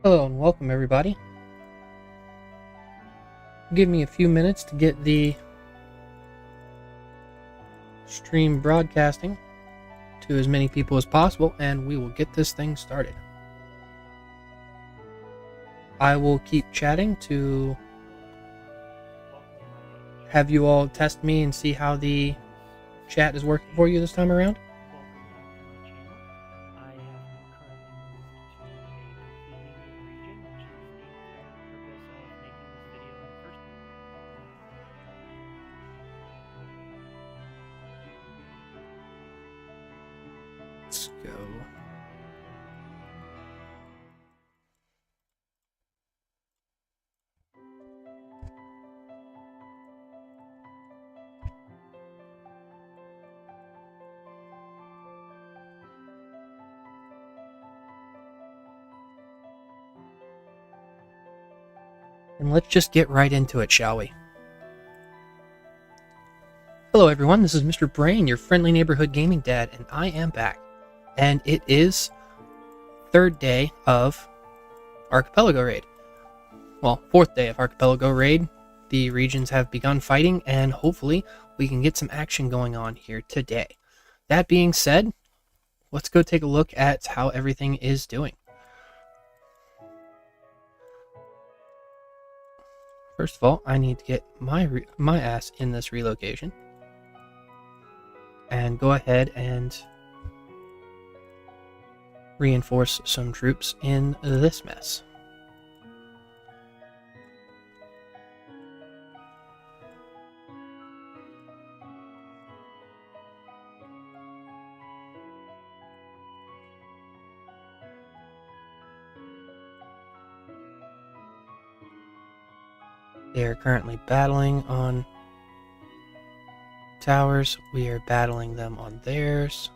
Hello and welcome everybody. Give me a few minutes to get the stream broadcasting to as many people as possible and we will get this thing started. I will keep chatting to have you all test me and see how the chat is working for you this time around. Let's go. And let's just get right into it, shall we? Hello everyone, this is Mr. Brain, your friendly neighborhood gaming dad, and I am back. And it is third day of Archipelago Raid. Well, fourth day of Archipelago Raid. The regions have begun fighting, and hopefully we can get some action going on here today. That being said, let's go take a look at how everything is doing. First of all, I need to get my ass in this relocation. And go ahead and reinforce some troops in this mess. They are currently battling on towers. We are battling them on theirs.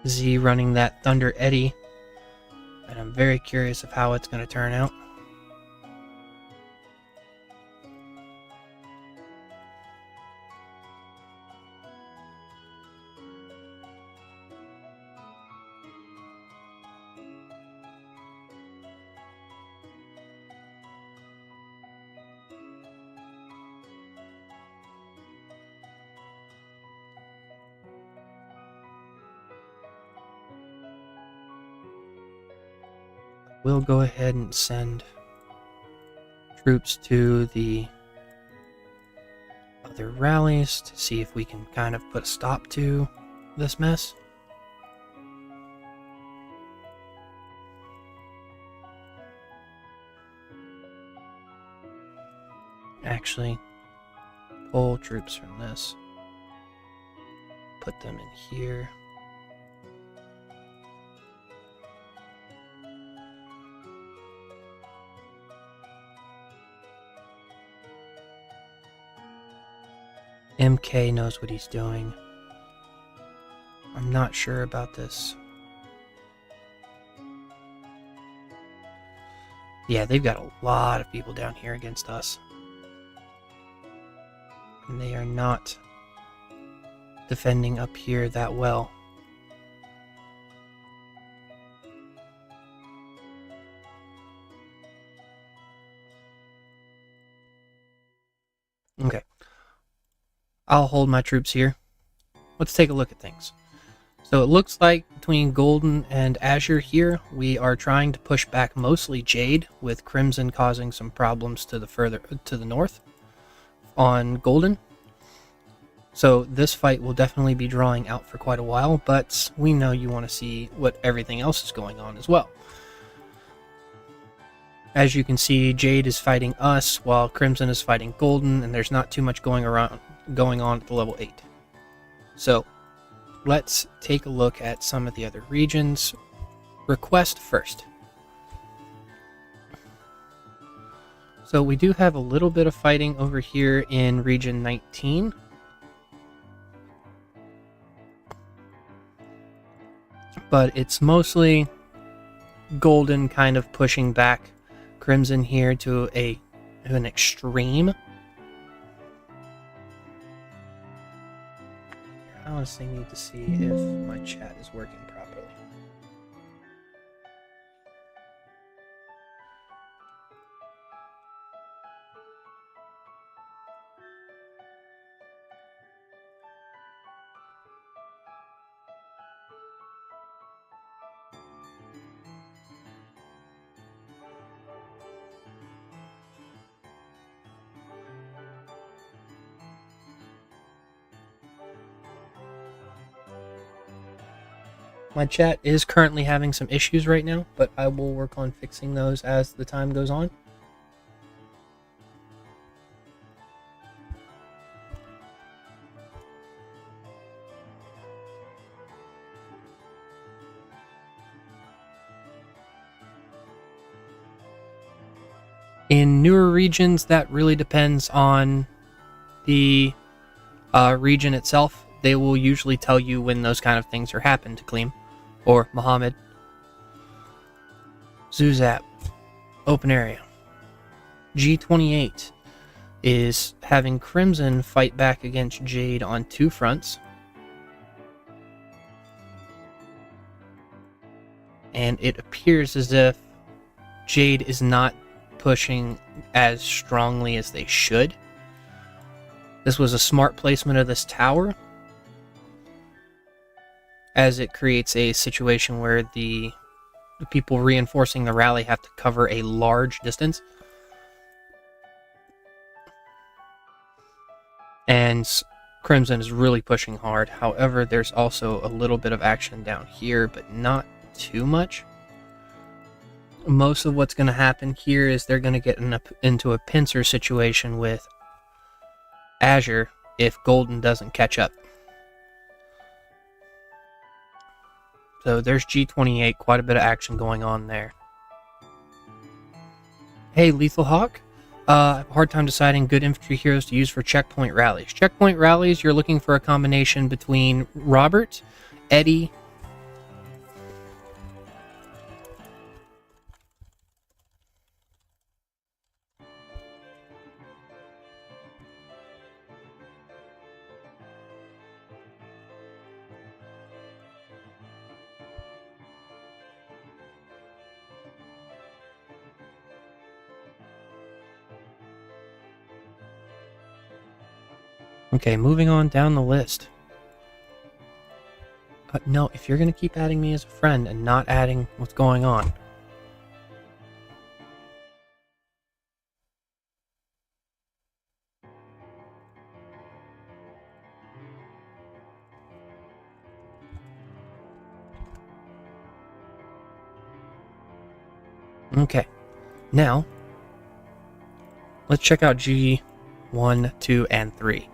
Z running that Thunder Eddy, and I'm very curious of how it's going to turn out. We'll go ahead and send troops to the other rallies to see if we can kind of put a stop to this mess. Actually, pull troops from this. Put them in here. MK knows what he's doing. I'm not sure about this. Yeah, they've got a lot of people down here against us. And they are not defending up here that well. Okay. I'll hold my troops here. Let's take a look at things. So it looks like between Golden and Azure here, we are trying to push back mostly Jade, with Crimson causing some problems to the north on Golden. So this fight will definitely be drawing out for quite a while, but we know you want to see what everything else is going on as well. As you can see, Jade is fighting us while Crimson is fighting Golden, and there's not too much going on at the level 8. So let's take a look at some of the other regions. Request first. So we do have a little bit of fighting over here in region 19. But it's mostly Golden kind of pushing back Crimson here to an extreme. honestly need to see if my chat is working properly. My chat is currently having some issues right now, but I will work on fixing those as the time goes on. In newer regions, that really depends on the region itself. They will usually tell you when those kind of things are happening to Kaleem or Muhammad. Zuzap, open area. G28 is having Crimson fight back against Jade on two fronts. And it appears as if Jade is not pushing as strongly as they should. This was a smart placement of this tower, as it creates a situation where the people reinforcing the rally have to cover a large distance. And Crimson is really pushing hard. However, there's also a little bit of action down here, but not too much. Most of what's going to happen here is they're going to get into a pincer situation with Azure if Golden doesn't catch up. So there's G28, quite a bit of action going on there. Hey, Lethal Hawk. I have a hard time deciding good infantry heroes to use for checkpoint rallies. Checkpoint rallies, you're looking for a combination between Robert, Eddie, Okay, moving on down the list. No, if you're going to keep adding me as a friend and not adding what's going on. Okay, now let's check out G1, 2, and 3.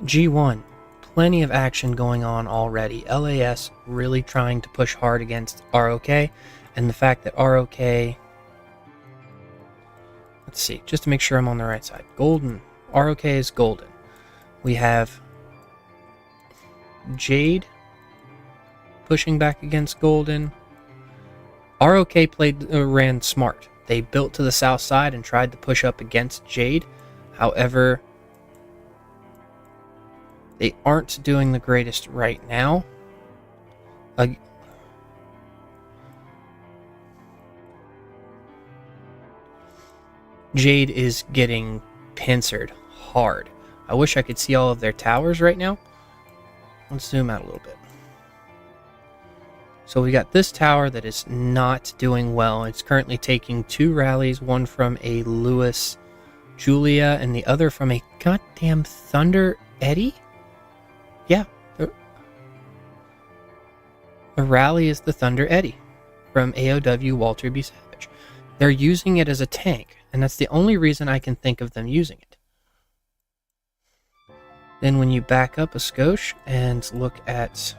G1, plenty of action going on already. LAS really trying to push hard against ROK, and the fact that ROK, let's see, just to make sure I'm on the right side. Golden, ROK is golden. We have Jade pushing back against Golden. ROK ran smart. They built to the south side and tried to push up against Jade. However, they aren't doing the greatest right now. Jade is getting pincered hard. I wish I could see all of their towers right now. Let's zoom out a little bit. So we got this tower that is not doing well. It's currently taking two rallies, one from a Lewis Julia and the other from a goddamn Thunder Eddie? Yeah. The rally is the Thunder Eddie from AOW Walter B. Savage. They're using it as a tank, and that's the only reason I can think of them using it. Then when you back up a skosh and look at...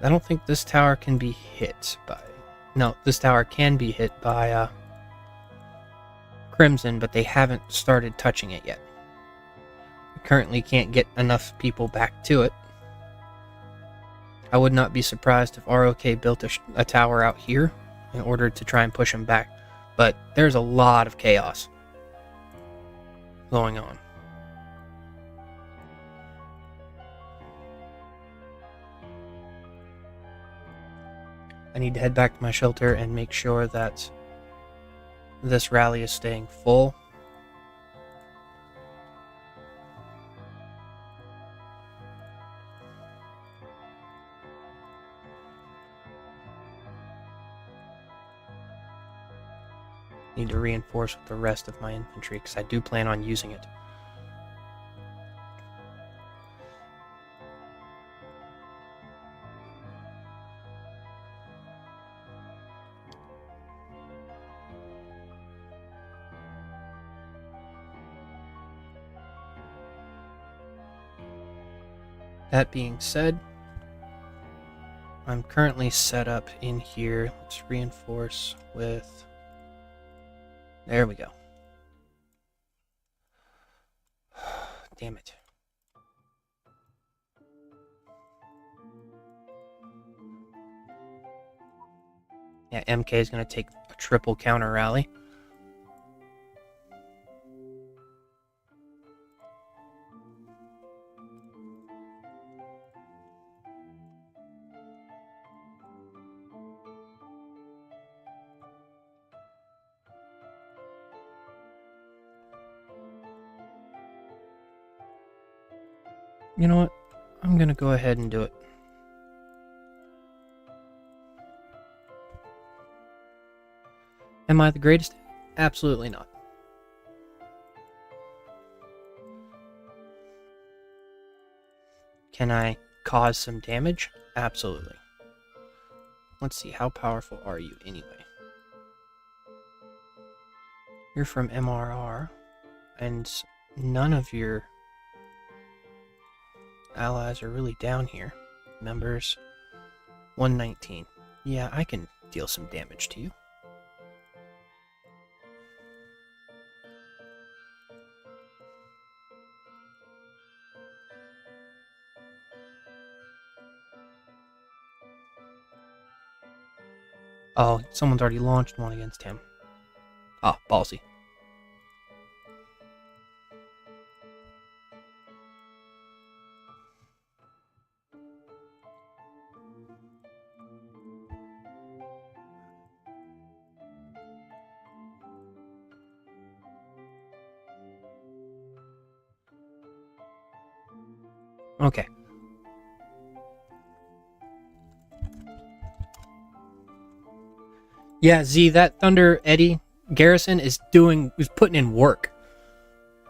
I don't think this tower can be hit by... No, this tower can be hit by Crimson, but they haven't started touching it yet. We currently can't get enough people back to it. I would not be surprised if ROK built a tower out here in order to try and push him back. But there's a lot of chaos going on. I need to head back to my shelter and make sure that this rally is staying full. Need to reinforce with the rest of my infantry because I do plan on using it. That being said, I'm currently set up in here. Let's reinforce with... There we go. Damn it. Yeah, MK is going to take a triple counter rally. You know what? I'm going to go ahead and do it. Am I the greatest? Absolutely not. Can I cause some damage? Absolutely. Let's see, how powerful are you anyway? You're from MRR, and none of your allies are really down here. Members, 119. Yeah, I can deal some damage to you. Oh, someone's already launched one against him. Ah, ballsy. Okay. Yeah, Z, that Thunder Eddy garrison is putting in work.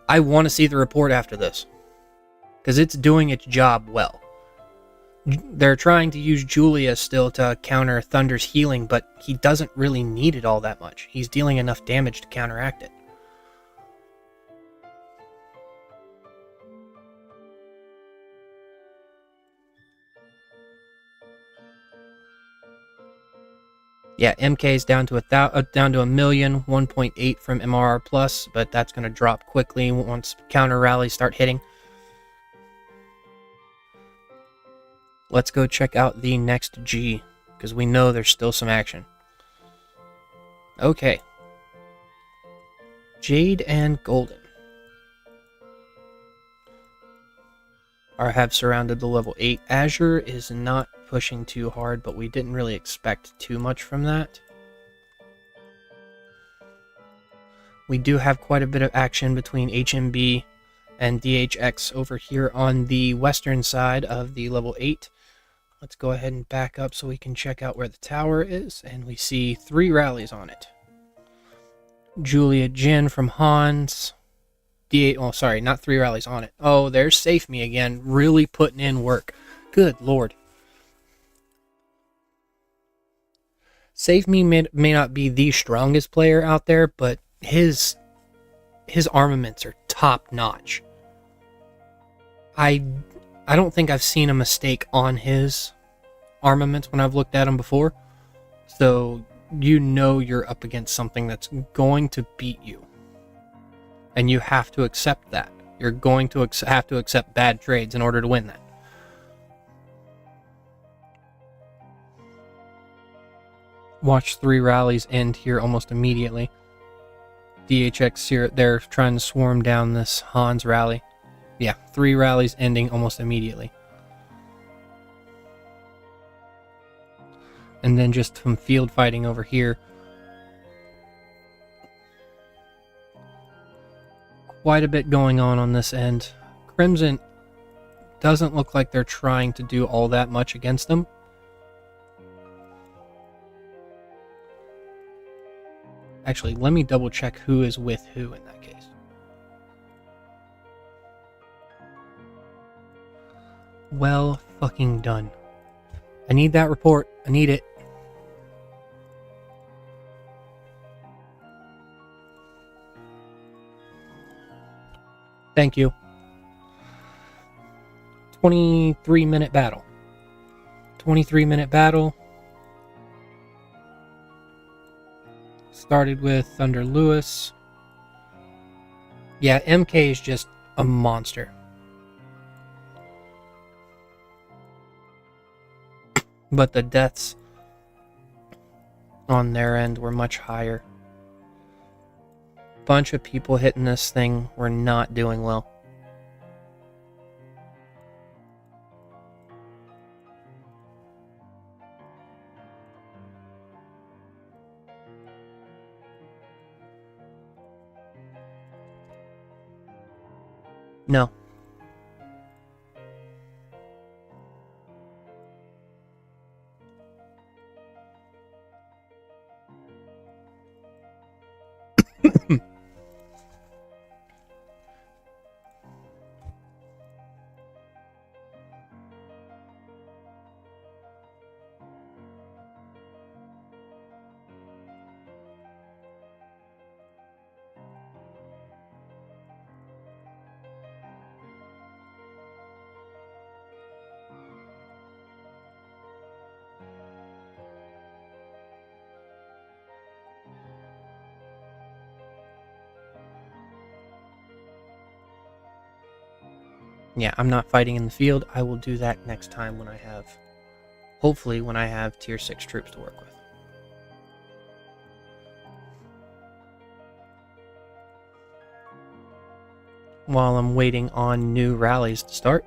I want to see the report after this, because it's doing its job well. They're trying to use Julia still to counter Thunder's healing, but he doesn't really need it all that much. He's dealing enough damage to counteract it. Yeah, MK is down to a million, 1.8 from MRR plus, but that's going to drop quickly once counter rallies start hitting. Let's go check out the next G, because we know there's still some action. Okay. Jade and Golden have surrounded the level 8. Azure is not pushing too hard, but we didn't really expect too much from that. We do have quite a bit of action between HMB and DHX over here on the western side of the level 8. Let's go ahead and back up so we can check out where the tower is, and we see 3 rallies on it. Julia Jin from Hans. Oh, sorry, not 3 rallies on it. Oh, there's Safe Me again, really putting in work. Good lord. Save Me may not be the strongest player out there, but his armaments are top notch. I don't think I've seen a mistake on his armaments when I've looked at them before. So you know you're up against something that's going to beat you. And you have to accept that. You're going to have to accept bad trades in order to win that. Watch 3 rallies end here almost immediately. DHX here, they're trying to swarm down this Hans rally. Yeah, 3 rallies ending almost immediately. and then just some field fighting over here. Quite a bit going on this end. Crimson doesn't look like they're trying to do all that much against them. Actually, let me double check who is with who in that case. Well fucking done. I need that report. I need it. Thank you. 23-minute battle. 23-minute battle. Started with Thunder Lewis. Yeah, MK is just a monster. But the deaths on their end were much higher. Bunch of people hitting this thing were not doing well. No. Yeah, I'm not fighting in the field. I will do that next time when I have, hopefully when I have tier 6 troops to work with. While I'm waiting on new rallies to start,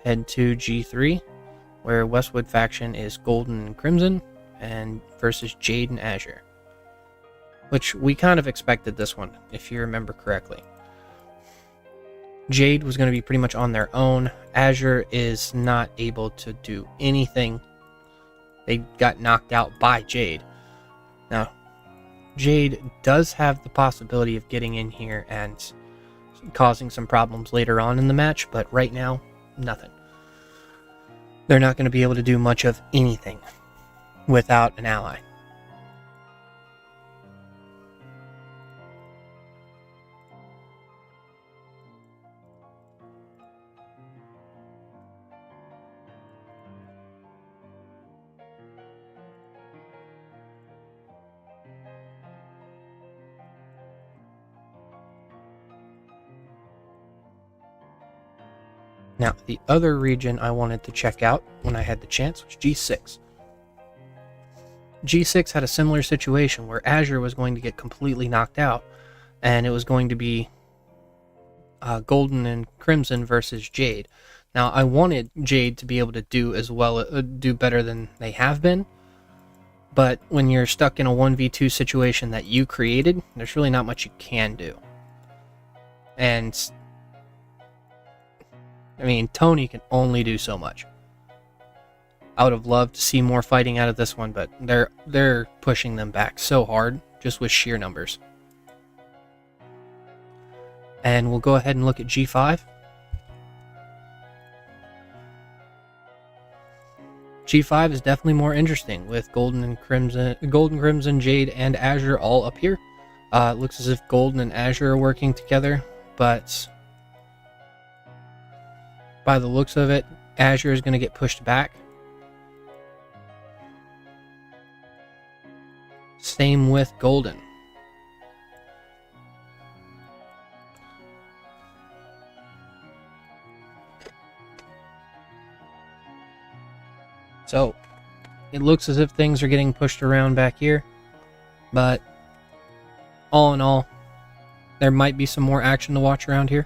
head to G3, where Westwood faction is Golden and Crimson, and versus Jade and Azure. Which we kind of expected this one, if you remember correctly. Jade was going to be pretty much on their own. Azure is not able to do anything. They got knocked out by Jade. Now, Jade does have the possibility of getting in here and causing some problems later on in the match, but right now, nothing. They're not going to be able to do much of anything without an ally. Now, the other region I wanted to check out when I had the chance was G6. G6 had a similar situation where Azure was going to get completely knocked out, and it was going to be Golden and Crimson versus Jade. Now, I wanted Jade to be able to do as well, do better than they have been, but when you're stuck in a 1v2 situation that you created, there's really not much you can do. And I mean, Tony can only do so much. I would have loved to see more fighting out of this one, but they're pushing them back so hard, just with sheer numbers. And we'll go ahead and look at G5. G5 is definitely more interesting, with Golden, Crimson, Jade, and Azure all up here. It looks as if Golden and Azure are working together, but by the looks of it, Azure is going to get pushed back. Same with Golden. So, it looks as if things are getting pushed around back here, but all in all, there might be some more action to watch around here.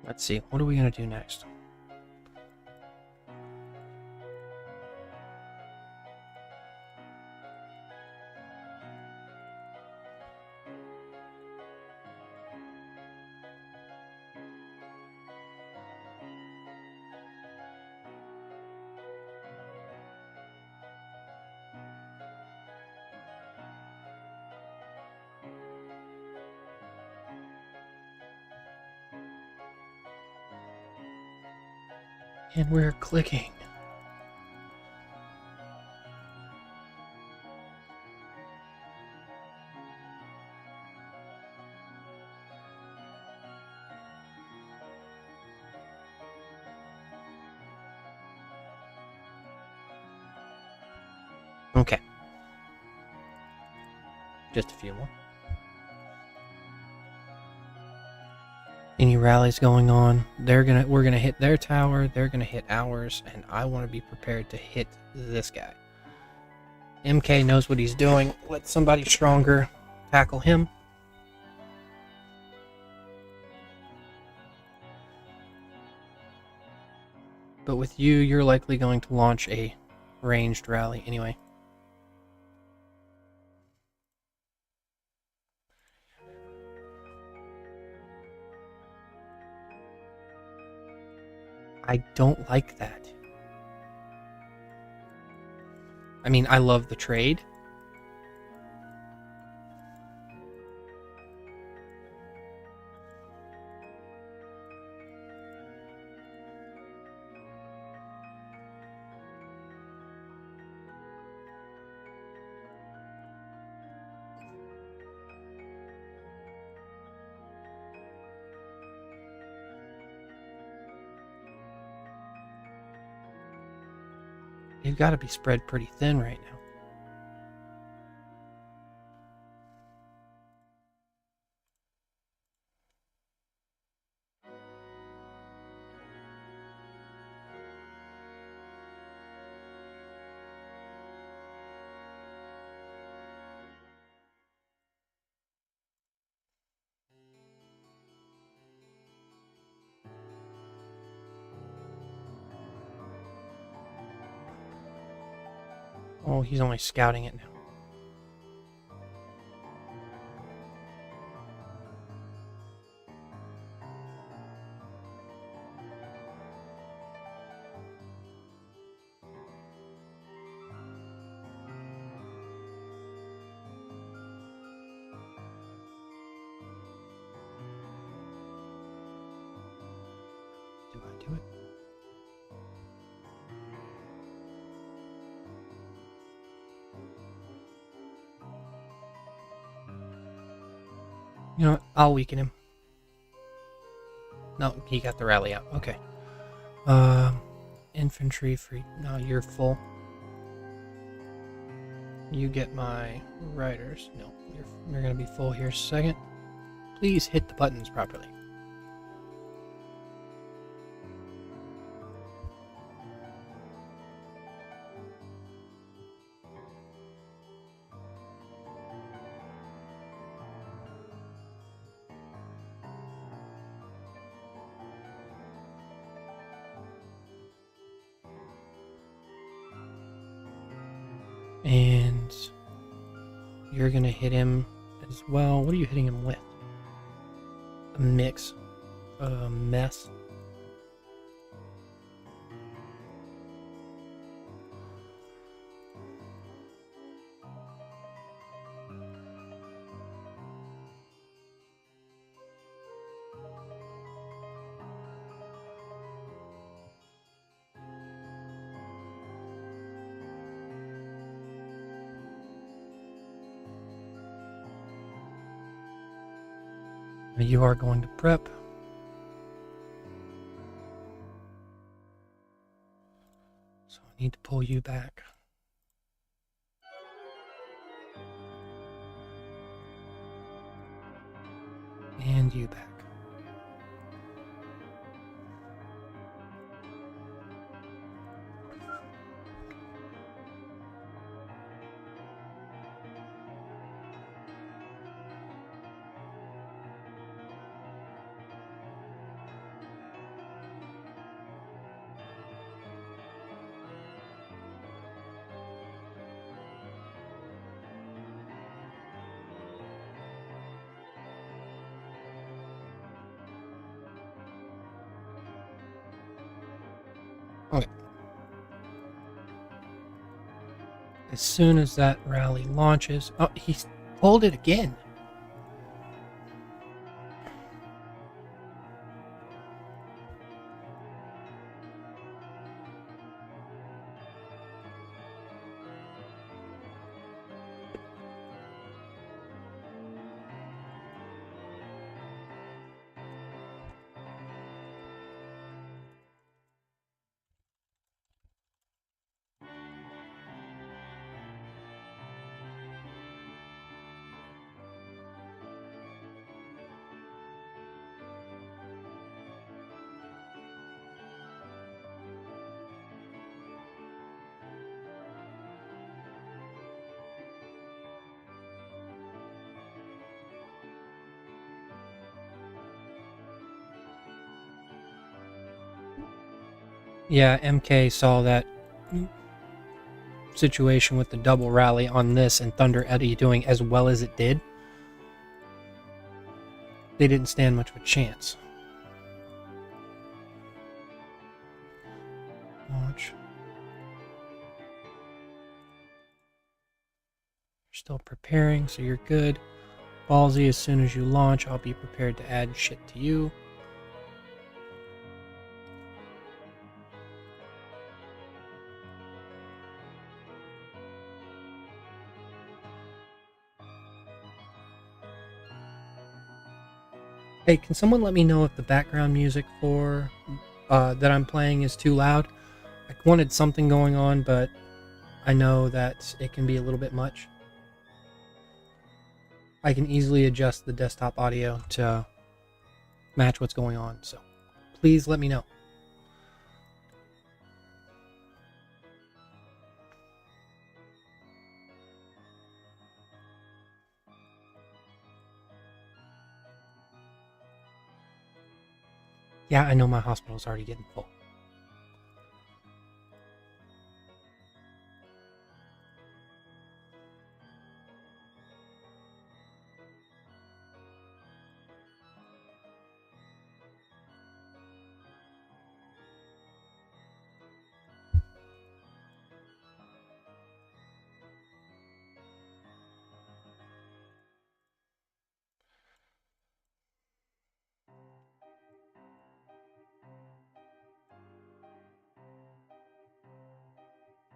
Let's see, what are we going to do next? And we're clicking. Okay. Just a few more. Any rallies going on? We're gonna hit their tower, they're gonna hit ours, and I want to be prepared to hit this guy. MK knows what he's doing. Let somebody stronger tackle him. But with you, you're likely going to launch a ranged rally anyway. I don't like that. I mean, I love the trade. You've got to be spread pretty thin right now. Oh, he's only scouting it now. Do I do it? You know what? I'll weaken him. No, he got the rally out. Okay. Infantry free. No, you're full. You get my riders. No, you're gonna be full here. Second. Please hit the buttons properly. And you're gonna hit him as well. What are you hitting him with? A mix. A mess. You are going to prep. So I need to pull you back. And you back. Okay. As soon as that rally launches... Oh, he's pulled it again. Yeah, MK saw that situation with the double rally on this and Thunder Eddy doing as well as it did. They didn't stand much of a chance. Launch. You're still preparing, so you're good. Ballsy, as soon as you launch, I'll be prepared to add shit to you. Hey, can someone let me know if the background music for that I'm playing is too loud? I wanted something going on, but I know that it can be a little bit much. I can easily adjust the desktop audio to match what's going on, so please let me know. Yeah, I know my hospital's already getting full.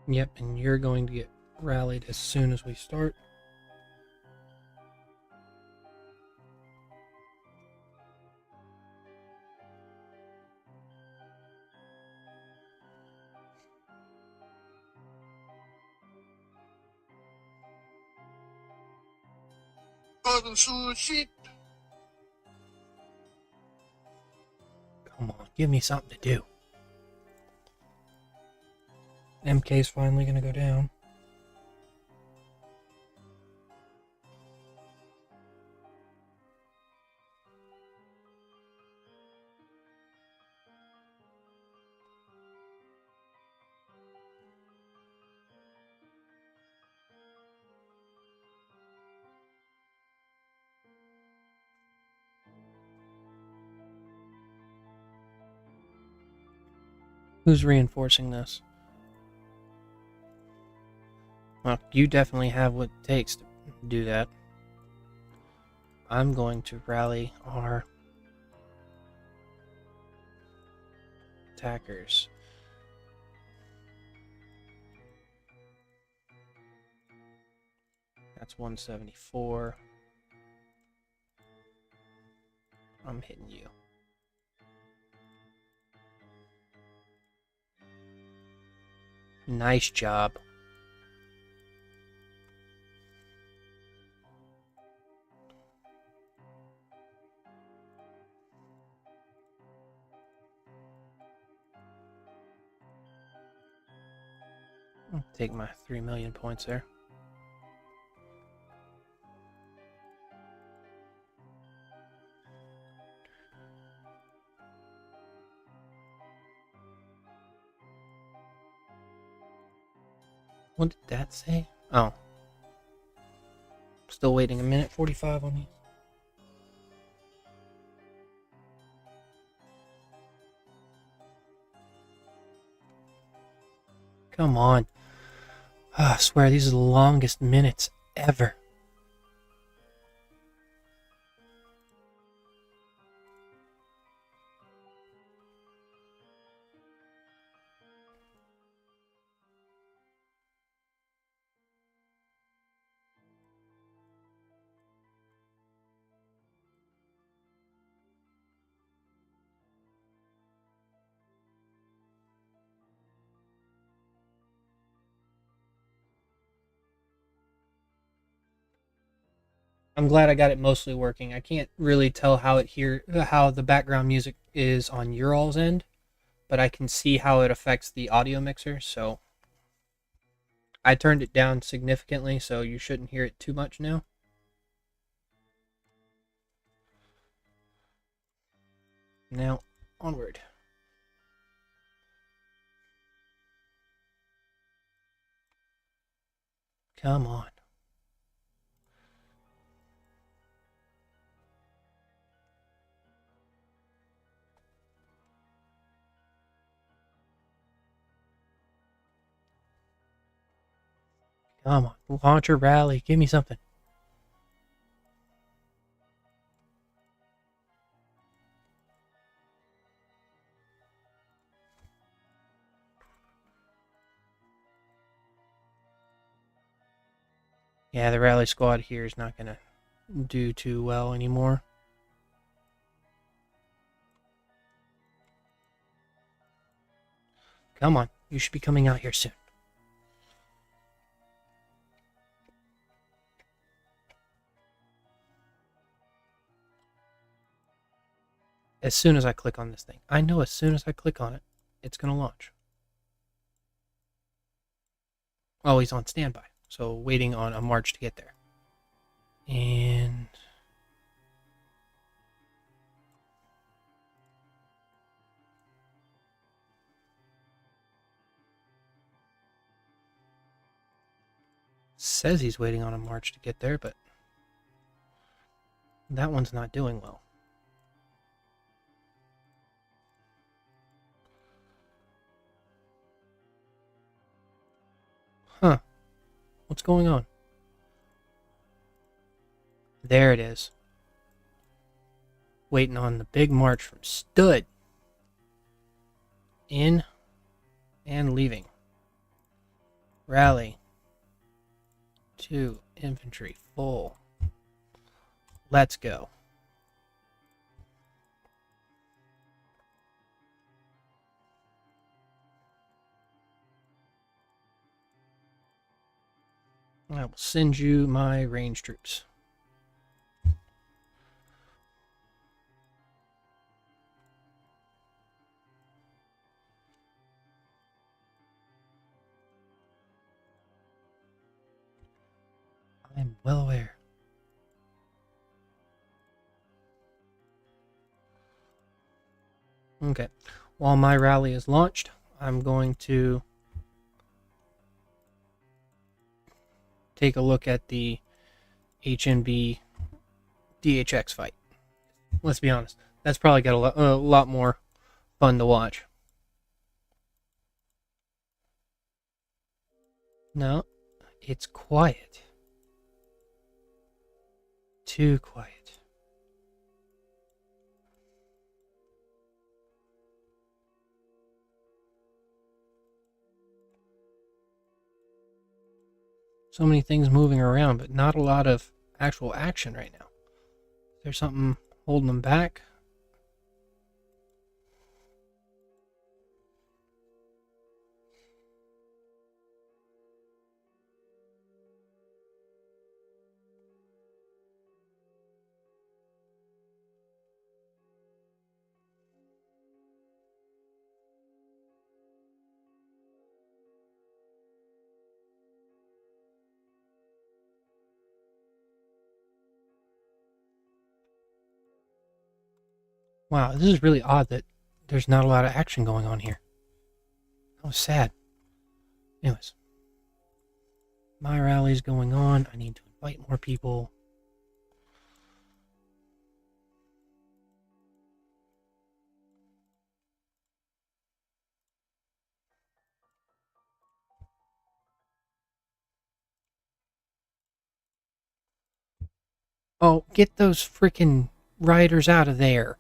Yep, and you're going to get rallied as soon as we start. Come on, give me something to do. MK's finally gonna go down. Who's reinforcing this? Well, you definitely have what it takes to do that. I'm going to rally our attackers. That's 174. I'm hitting you. Nice job. I'll take my 3 million points there. What did that say? Oh. Still waiting a minute 45 on you. Come on. I swear, these are the longest minutes ever. I'm glad I got it mostly working. I can't really tell how the background music is on your all's end, but I can see how it affects the audio mixer, so I turned it down significantly, so you shouldn't hear it too much now. Now, onward. Come on. Come on. Launch a rally. Give me something. Yeah, the rally squad here is not going to do too well anymore. Come on. You should be coming out here soon. As soon as I click on this thing. I know as soon as I click on it, it's going to launch. Oh, he's on standby. So waiting on a march to get there. And says he's waiting on a march to get there, but that one's not doing well. Huh. What's going on? There it is. Waiting on the big march from Stud. In and leaving. Rally. 2 infantry full. Let's go. I will send you my range troops. I'm well aware. Okay. While my rally is launched, I'm going to take a look at the HNB DHX fight. Let's be honest. That's probably got a lot more fun to watch. No, it's quiet. Too quiet. So many things moving around, but not a lot of actual action right now. There's something holding them back. Wow, this is really odd that there's not a lot of action going on here. That was sad. Anyways, my rally's going on. I need to invite more people. Oh, get those freaking riders out of there.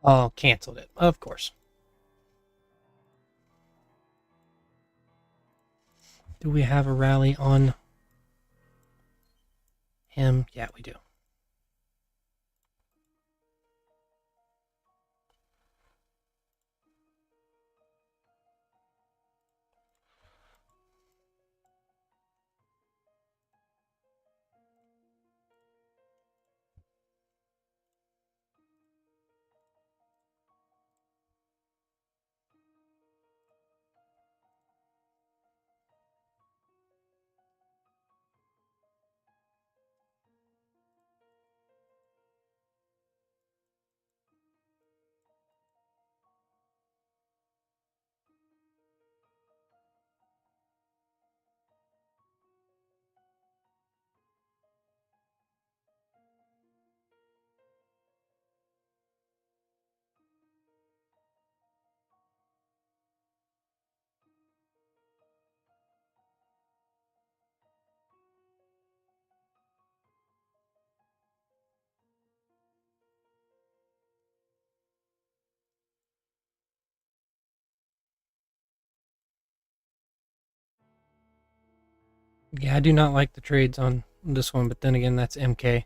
Oh, canceled it. Of course. Do we have a rally on him? Yeah, we do. Yeah, I do not like the trades on this one, but then again, that's MK.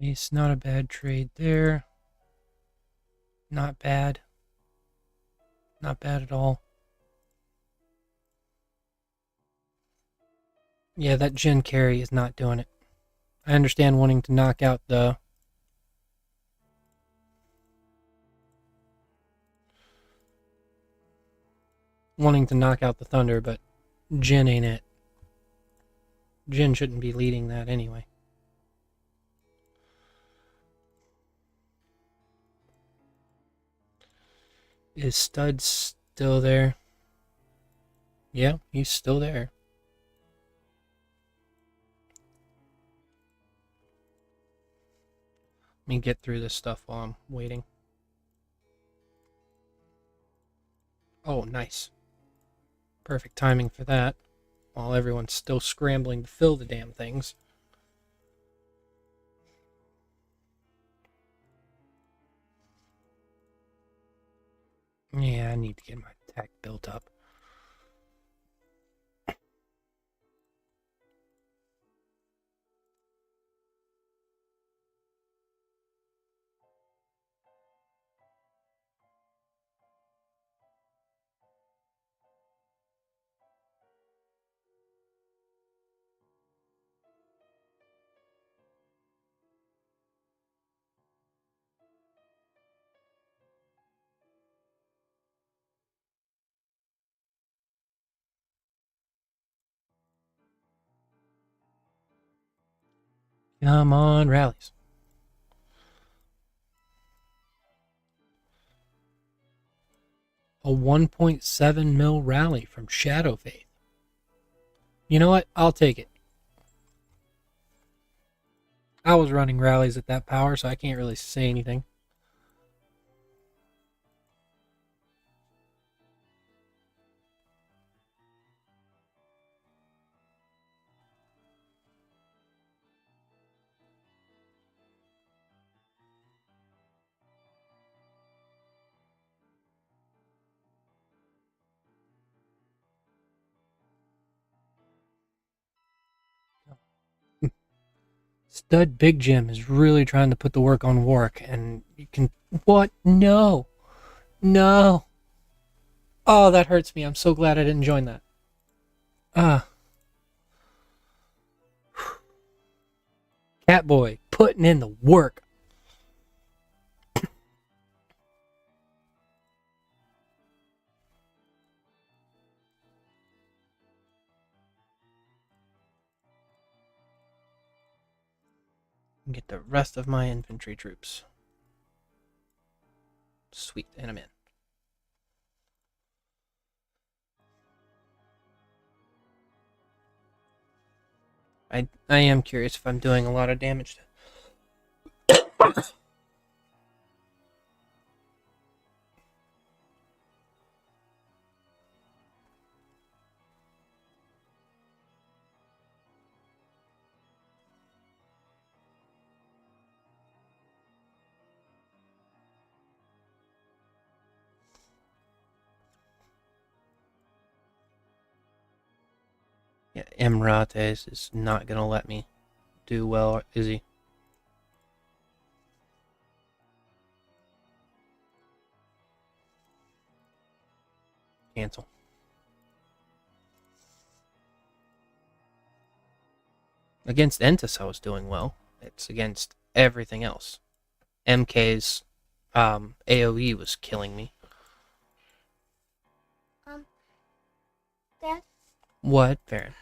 It's not a bad trade there. Not bad. Not bad at all. Yeah, that Jin carry is not doing it. I understand wanting to knock out the Thunder, but Jin ain't it. Jin shouldn't be leading that anyway. Is Stud still there? Yeah, he's still there. Let me get through this stuff while I'm waiting. Oh, nice. Perfect timing for that. While everyone's still scrambling to fill the damn things. Yeah, I need to get my tech built up. Come on, rallies. A 1.7 mil rally from Shadow Faith. You know what? I'll take it. I was running rallies at that power, so I can't really say anything. Stud Big Jim is really trying to put the work on Warwick, and you can... What? No. No. Oh, that hurts me. I'm so glad I didn't join that. Catboy, putting in the work. Get the rest of my infantry troops. Sweet, and I'm in. I am curious if I'm doing a lot of damage. Yeah, Emrates is not going to let me do well, is he? Cancel. Against Entis, I was doing well. It's against everything else. MK's AoE was killing me. Dad? What, Farron?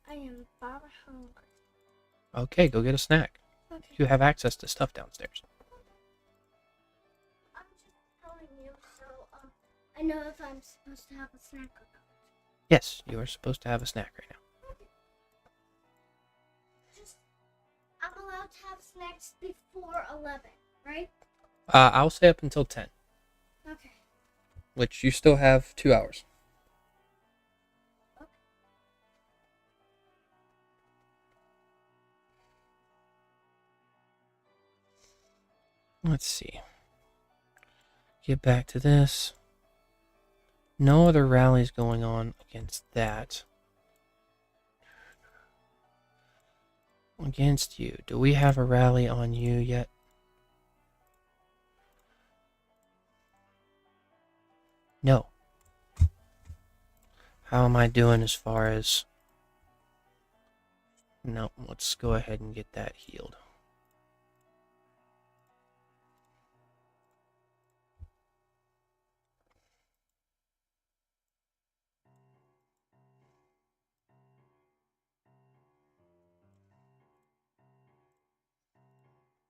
I am very hungry. Okay, go get a snack. Okay. You have access to stuff downstairs. I'm just telling you so I know if I'm supposed to have a snack or not. Yes, you are supposed to have a snack right now. I'm allowed to have snacks before 11, right? I'll stay up until 10. Okay. Which you still have 2 hours. Okay. Let's see. Get back to this. No other rallies going on against that. Against you. Do we have a rally on you yet? No. How am I doing as far as... No, let's go ahead and get that healed.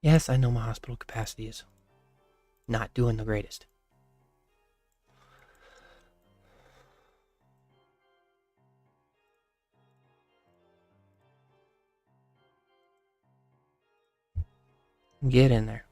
Yes, I know my hospital capacity is not doing the greatest. Get in there.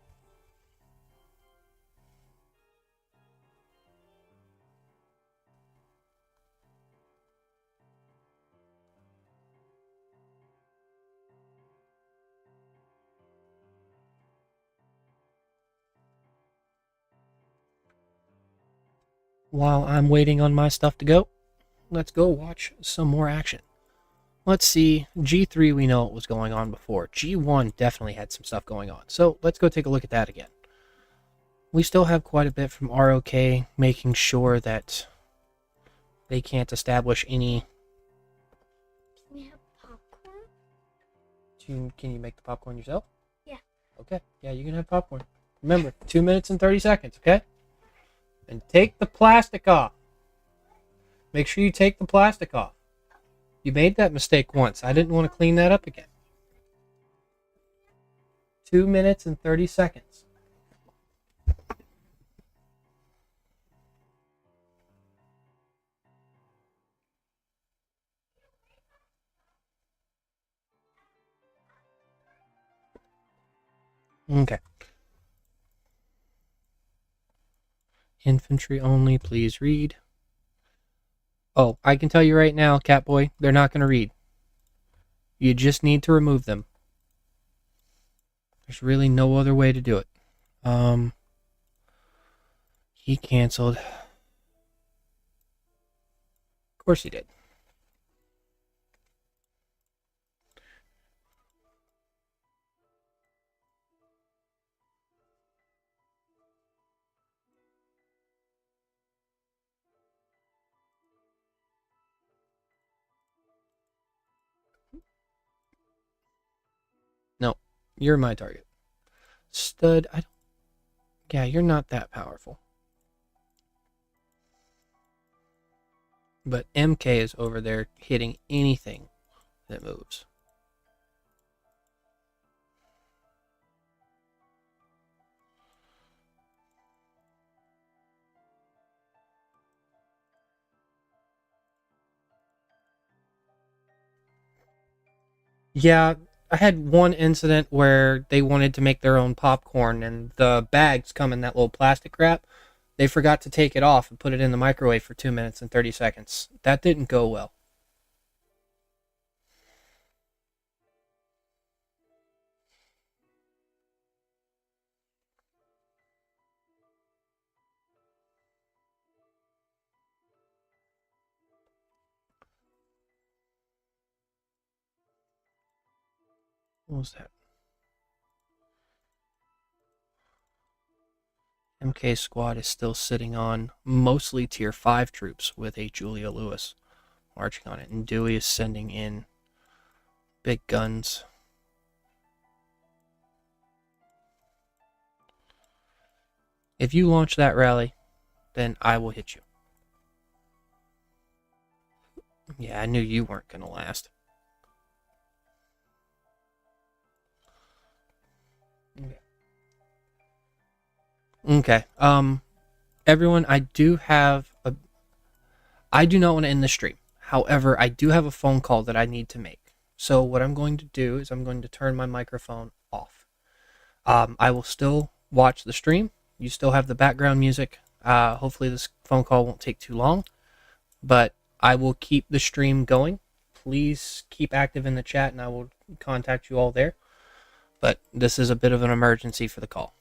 While I'm waiting on my stuff to go, let's go watch some more action. Let's see, G3 we know what was going on before. G1 definitely had some stuff going on. So let's go take a look at that again. We still have quite a bit from ROK, making sure that they can't establish any... Can we have popcorn? Can you make the popcorn yourself? Yeah. Okay, yeah, you can have popcorn. Remember, 2 minutes and 30 seconds, okay? And take the plastic off. Make sure you take the plastic off. You made that mistake once. I didn't want to clean that up again. 2 minutes and 30 seconds. Okay. Infantry only, please read. Oh, I can tell you right now, Catboy, they're not going to read. You just need to remove them. There's really no other way to do it. He canceled. Of course he did. No, you're my target. Stud, I don't... Yeah, you're not that powerful. But MK is over there hitting anything that moves. Yeah, I had one incident where they wanted to make their own popcorn and the bags come in that little plastic wrap. They forgot to take it off and put it in the microwave for 2 minutes and 30 seconds. That didn't go well. What was that? MK squad is still sitting on mostly tier 5 troops with a Julia Lewis marching on it, and Dewey is sending in big guns. If you launch that rally, then I will hit you. Yeah, I knew you weren't going to last. Okay. Everyone, I do not want to end the stream. However, I do have a phone call that I need to make. So what I'm going to do is I'm going to turn my microphone off. I will still watch the stream. You still have the background music. Hopefully this phone call won't take too long, but I will keep the stream going. Please keep active in the chat and I will contact you all there. But this is a bit of an emergency for the call.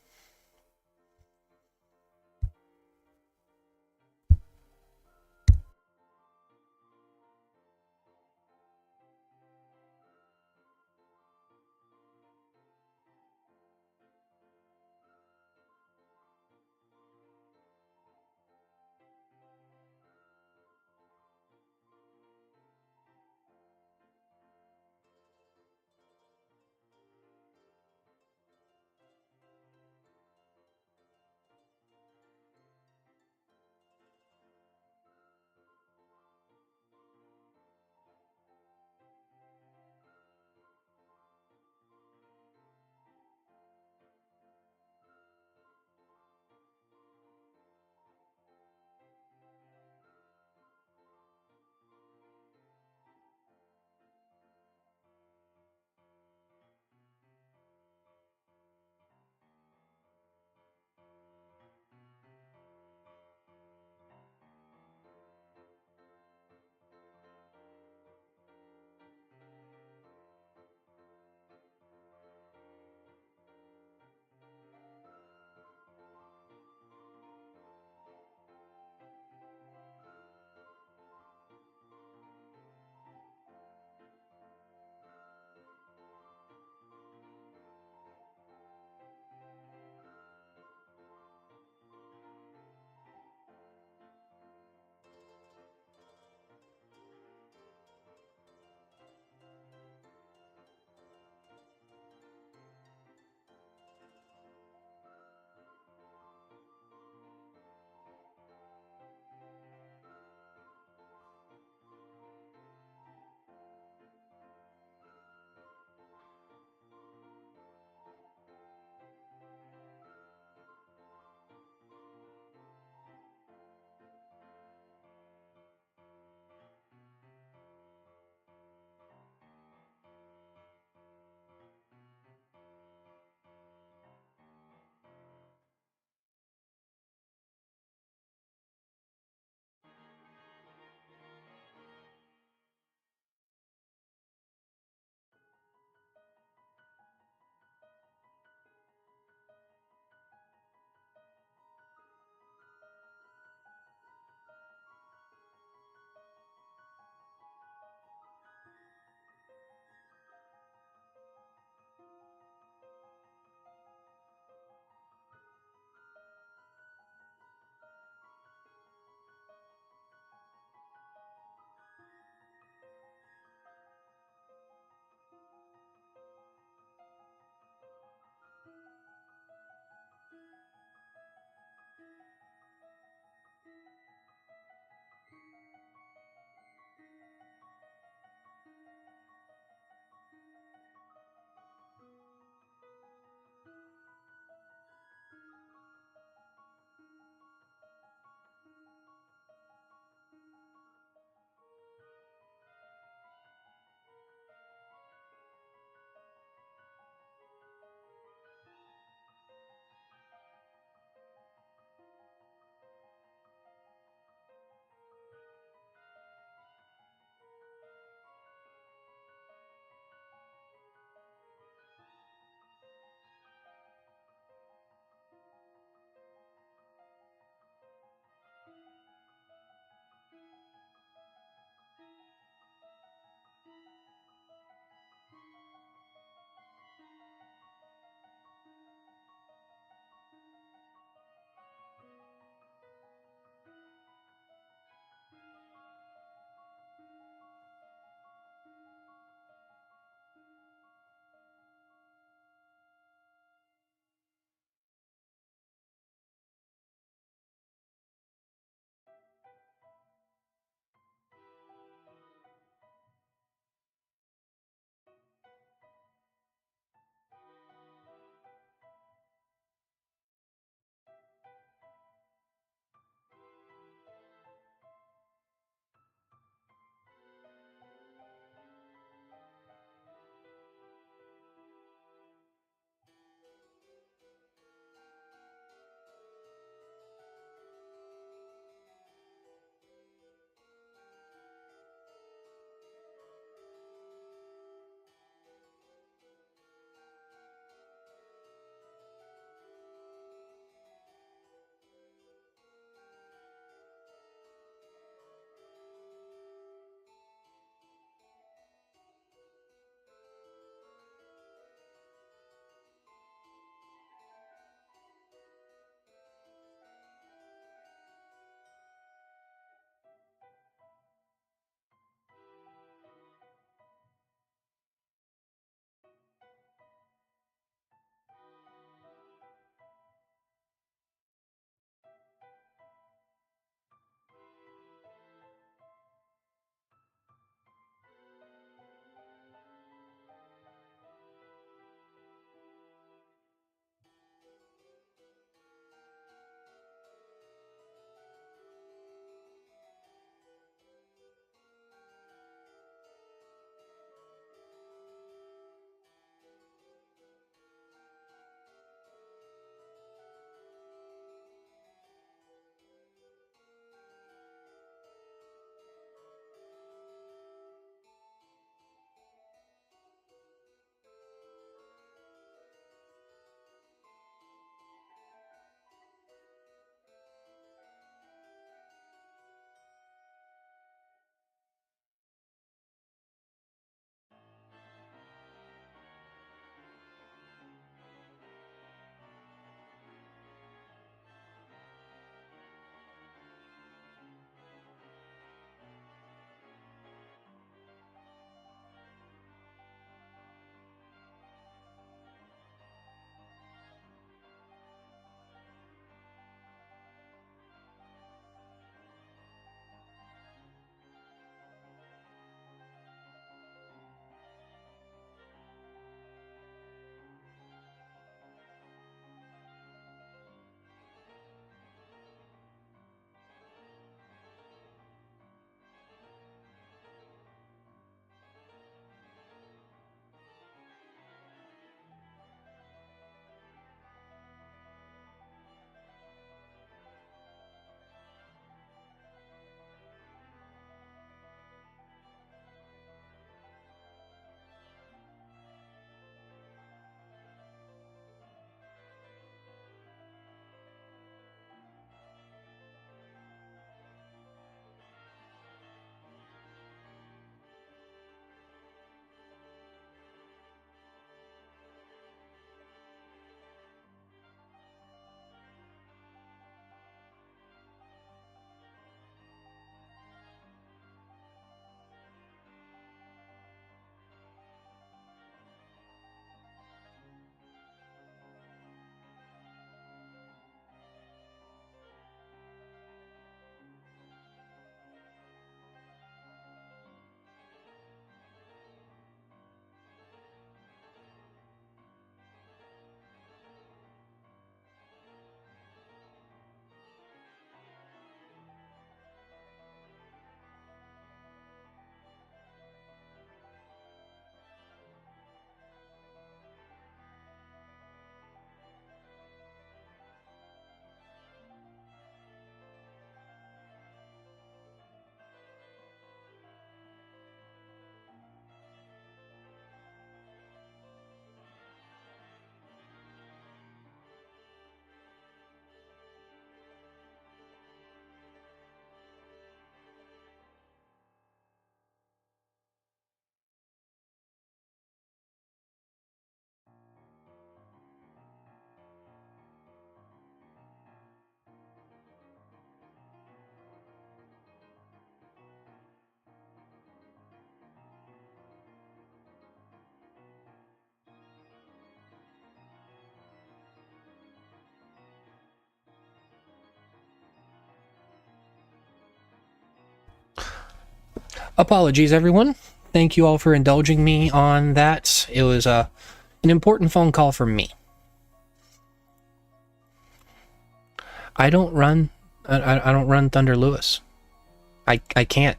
Apologies, everyone. Thank you all for indulging me on that. It was an important phone call for me. I don't run Thunder Lewis. I can't.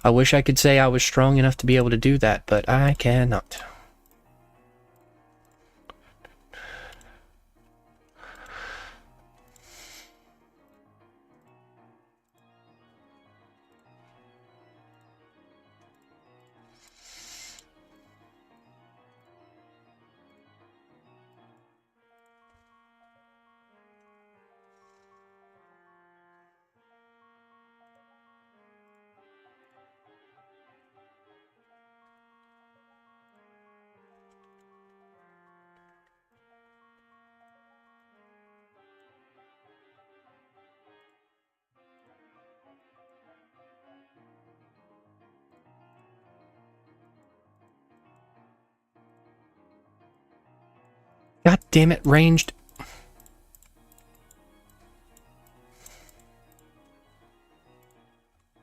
I wish I could say I was strong enough to be able to do that, but I cannot. God damn it, ranged.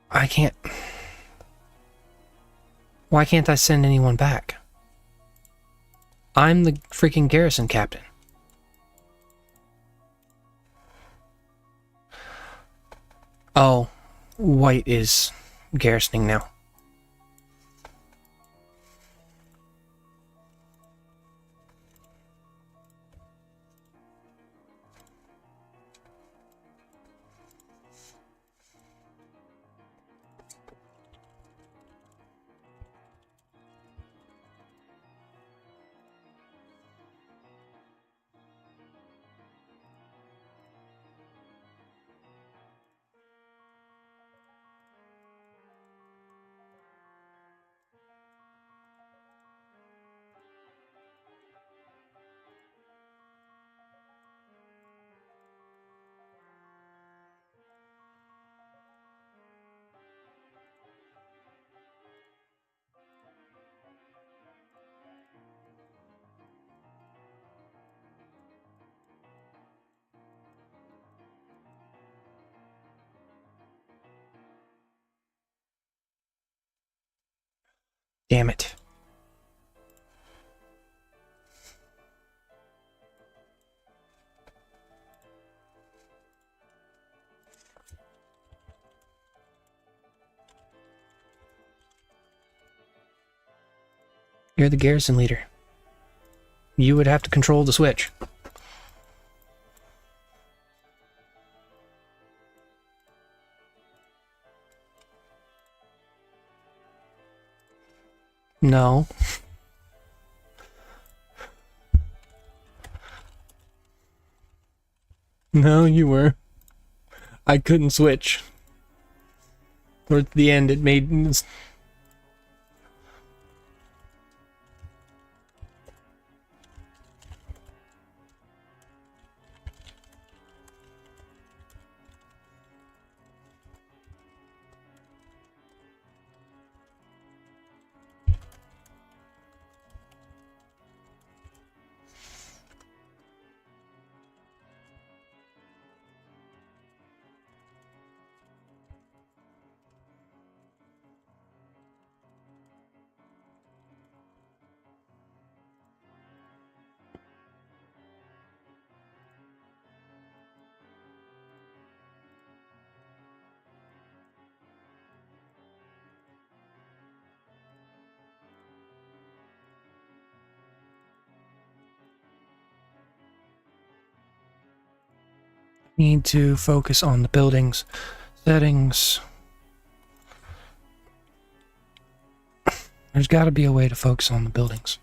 I can't. Why can't I send anyone back? I'm the freaking garrison captain. Oh, White is garrisoning now. Damn it. You're the garrison leader. You would have to control the switch. No. No, you were. I couldn't switch. Towards the end, it made... Need to focus on the buildings. Settings. There's got to be a way to focus on the buildings.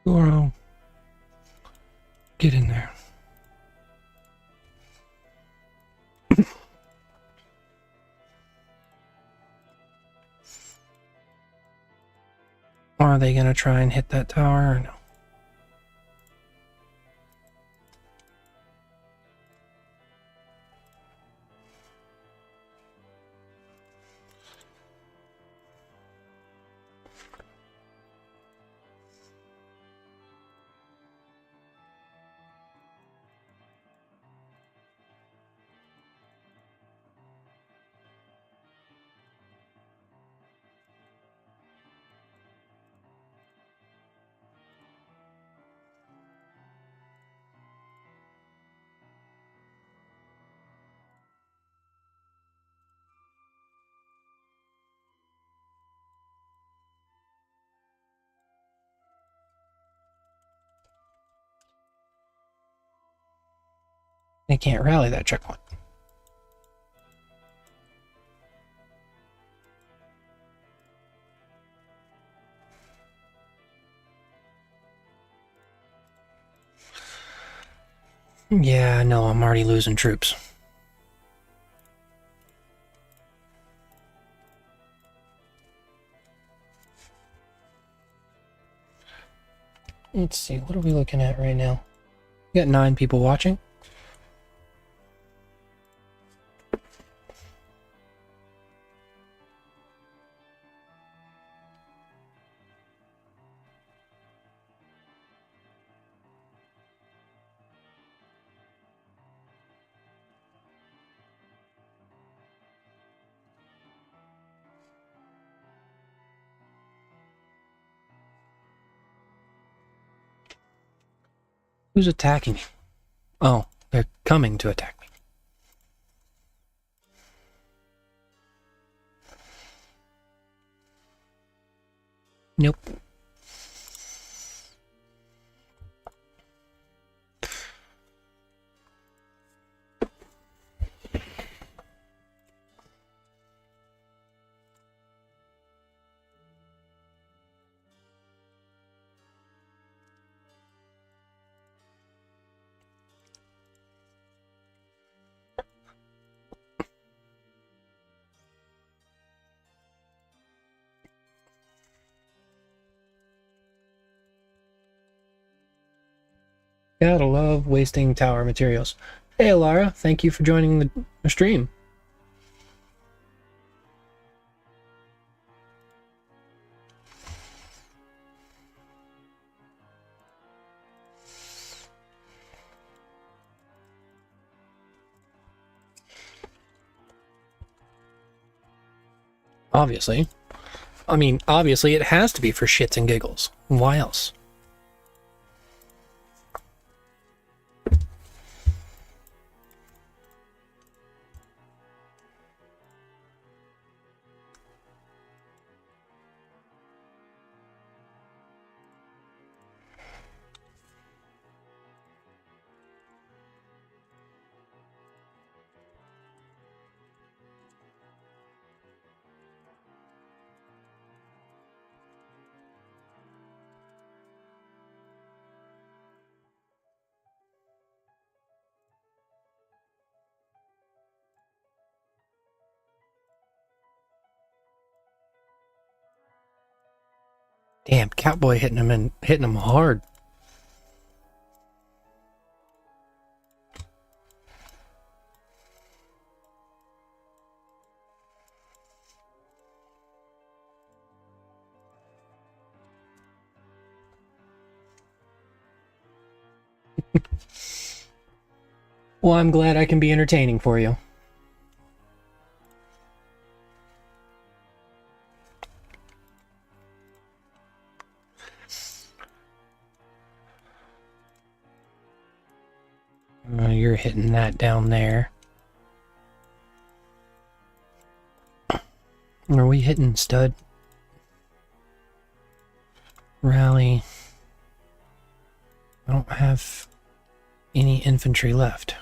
Goro, get in there. Are they gonna try and hit that tower or no? They can't rally that checkpoint. Yeah, no, I'm already losing troops. Let's see, what are we looking at right now? We got 9 people watching. Who's attacking me? Oh, they're coming to attack me. Nope. Gotta love wasting tower materials. Hey, Alara, thank you for joining the stream. Obviously. I mean, obviously it has to be for shits and giggles. Why else? Damn, Cowboy hitting him hard. Well, I'm glad I can be entertaining for you. You're hitting that down there. Are we hitting stud? Rally. I don't have any infantry left.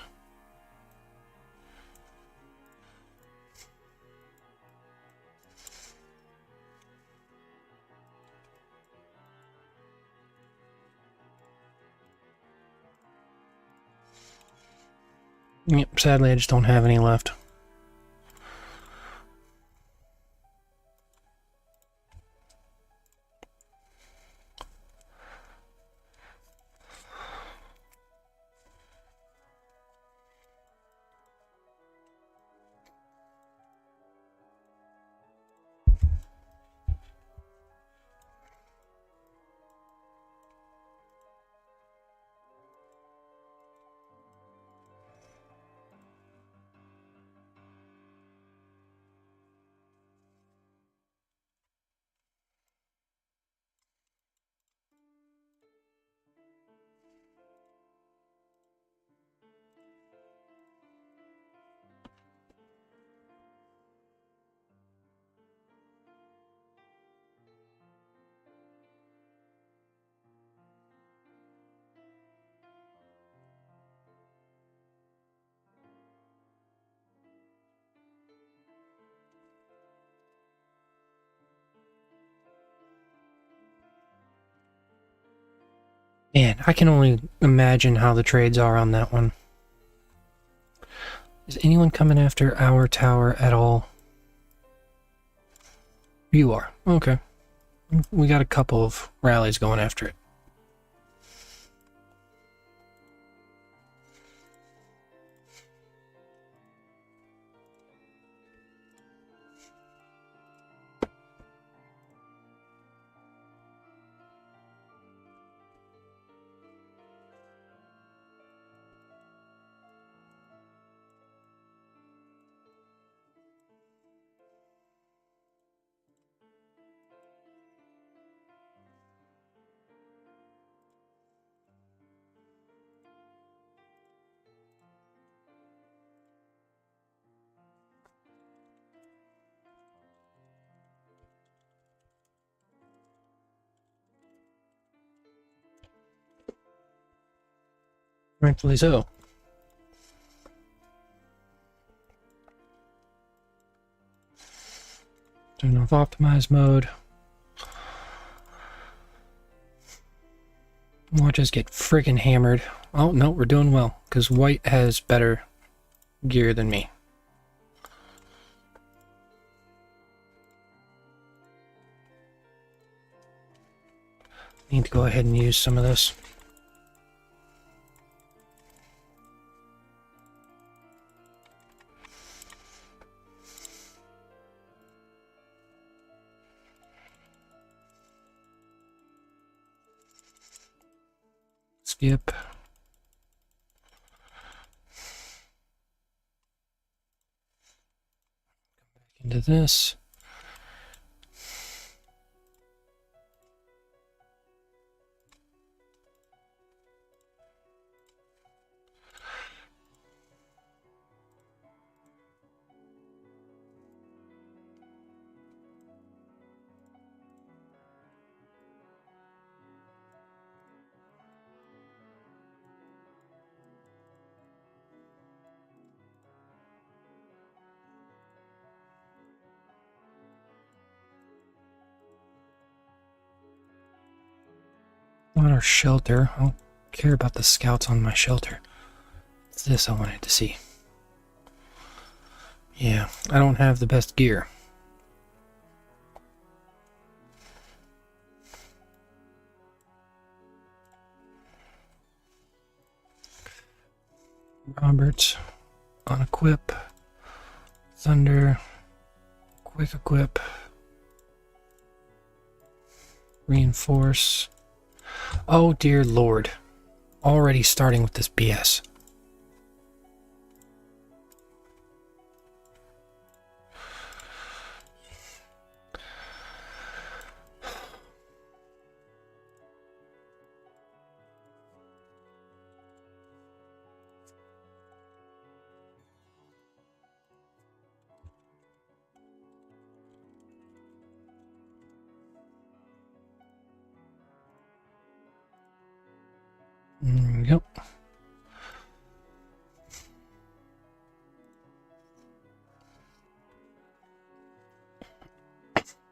Yep, sadly I just don't have any left. Man, I can only imagine how the trades are on that one. Is anyone coming after our tower at all? You are. Okay. We got a couple of rallies going after it. Rightfully so. Turn off optimize mode. Watch us get friggin' hammered. Oh, no, we're doing well, because white has better gear than me. Need to go ahead and use some of this. Skip. Into this. On our shelter. I don't care about the scouts on my shelter. It's this I wanted to see. Yeah, I don't have the best gear. Roberts, on equip, Thunder, quick equip, reinforce. Oh dear lord, already starting with this BS. Yep.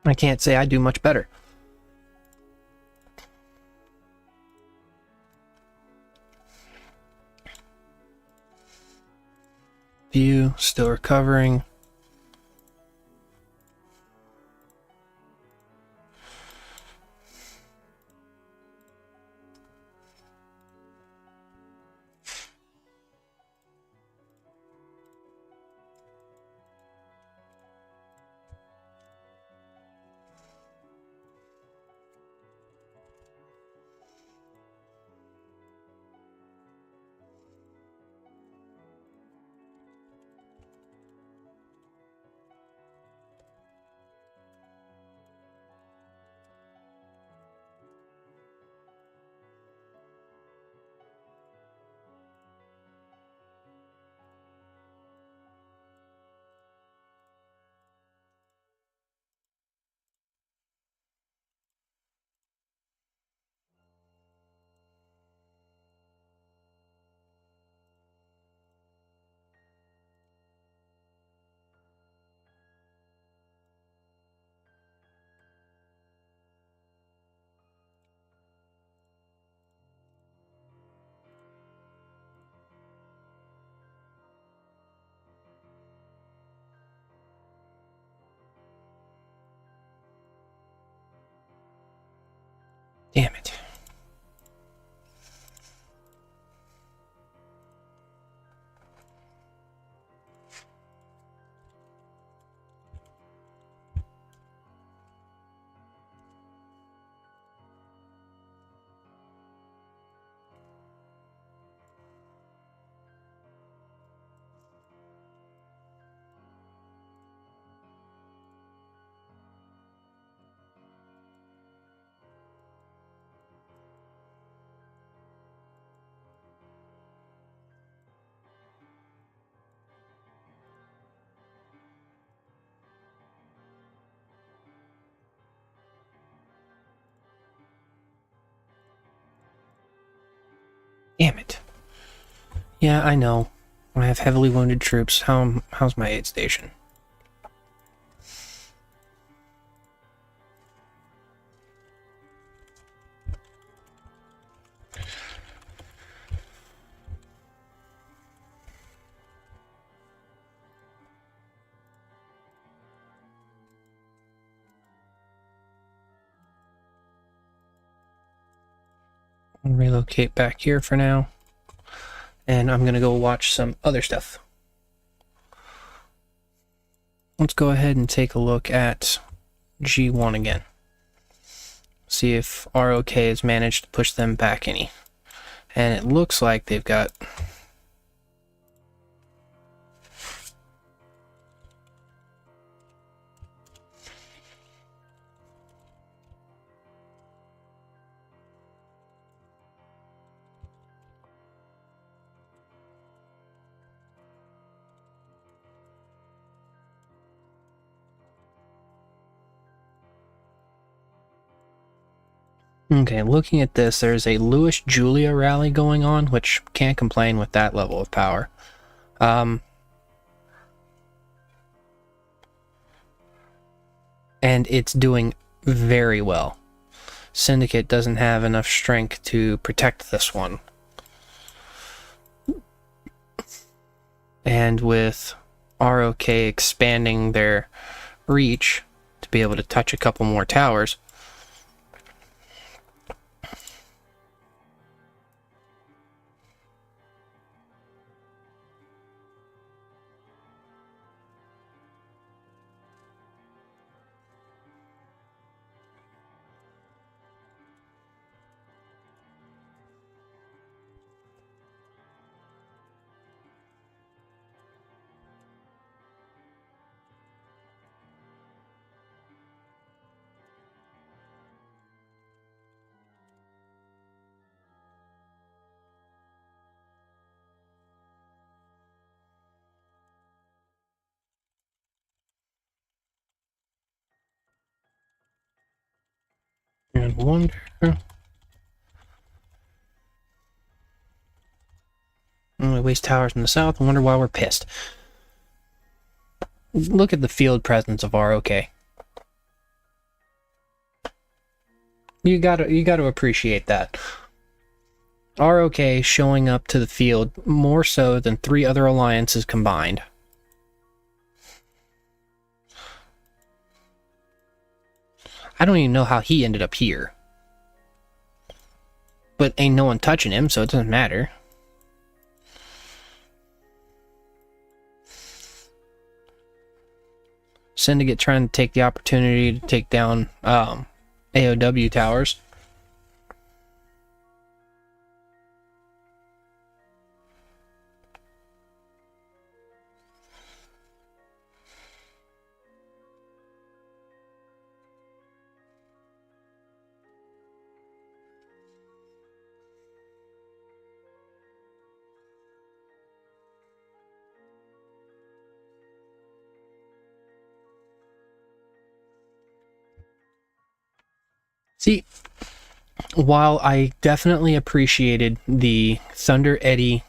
I can't say I do much better. View, still recovering. Damn it. Damn it. Yeah, I know. I have heavily wounded troops. How's my aid station? I'll relocate back here for now. And I'm going to go watch some other stuff. Let's go ahead and take a look at G1 again. See if ROK has managed to push them back any. And it looks like they've got... Okay, looking at this, there's a Louis-Julia rally going on, which can't complain with that level of power. And it's doing very well. Syndicate doesn't have enough strength to protect this one. And with ROK expanding their reach to be able to touch a couple more towers, and wonder... We waste towers in the south and wonder why we're pissed. Look at the field presence of ROK. You gotta appreciate that. ROK showing up to the field more so than 3 other alliances combined. I don't even know how he ended up here. But ain't no one touching him, so it doesn't matter. Syndicate trying to take the opportunity to take down AOW towers. See, while I definitely appreciated the Thunder Eddy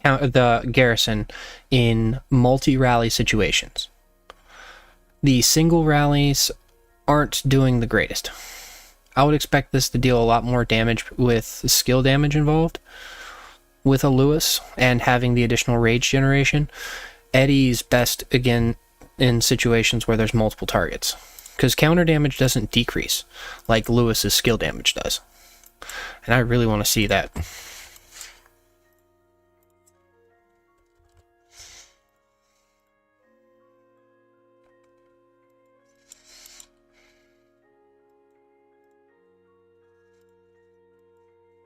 the garrison in multi-rally situations, the single rallies aren't doing the greatest. I would expect this to deal a lot more damage with skill damage involved with a Lewis and having the additional rage generation. Eddie's best again in situations where there's multiple targets, because counter damage doesn't decrease like Lewis's skill damage does, and I really want to see that.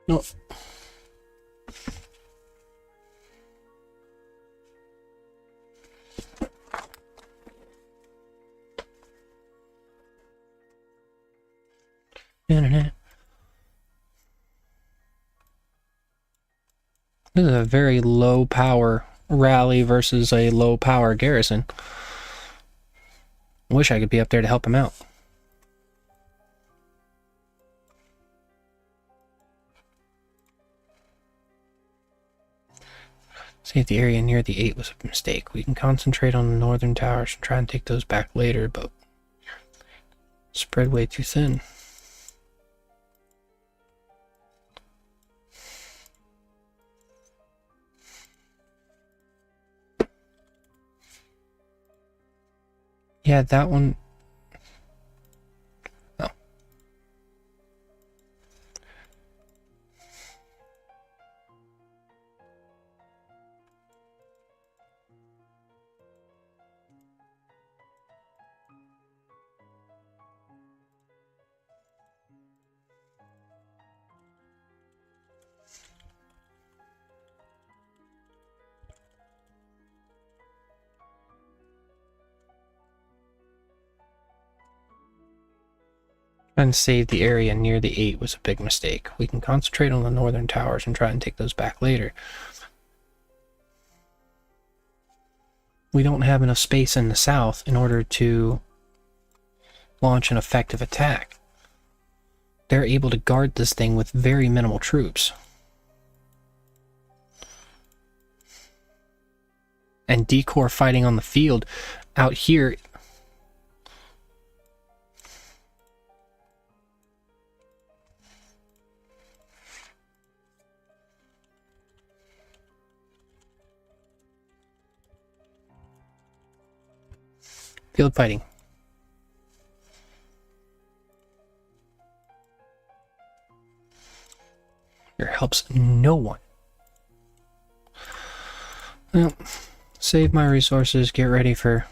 No. Internet. This is a very low power rally versus a low power garrison. Wish I could be up there to help him out. See if the area near the 8 was a mistake. We can concentrate on the northern towers and try and take those back later, but spread way too thin. Yeah, that one. Oh. Trying to save the area near the 8 was a big mistake. We can concentrate on the northern towers and try and take those back later. We don't have enough space in the south in order to launch an effective attack. They're able to guard this thing with very minimal troops. And D-Corps fighting on the field out here. Field fighting. Here helps no one. Well, save my resources, get ready for...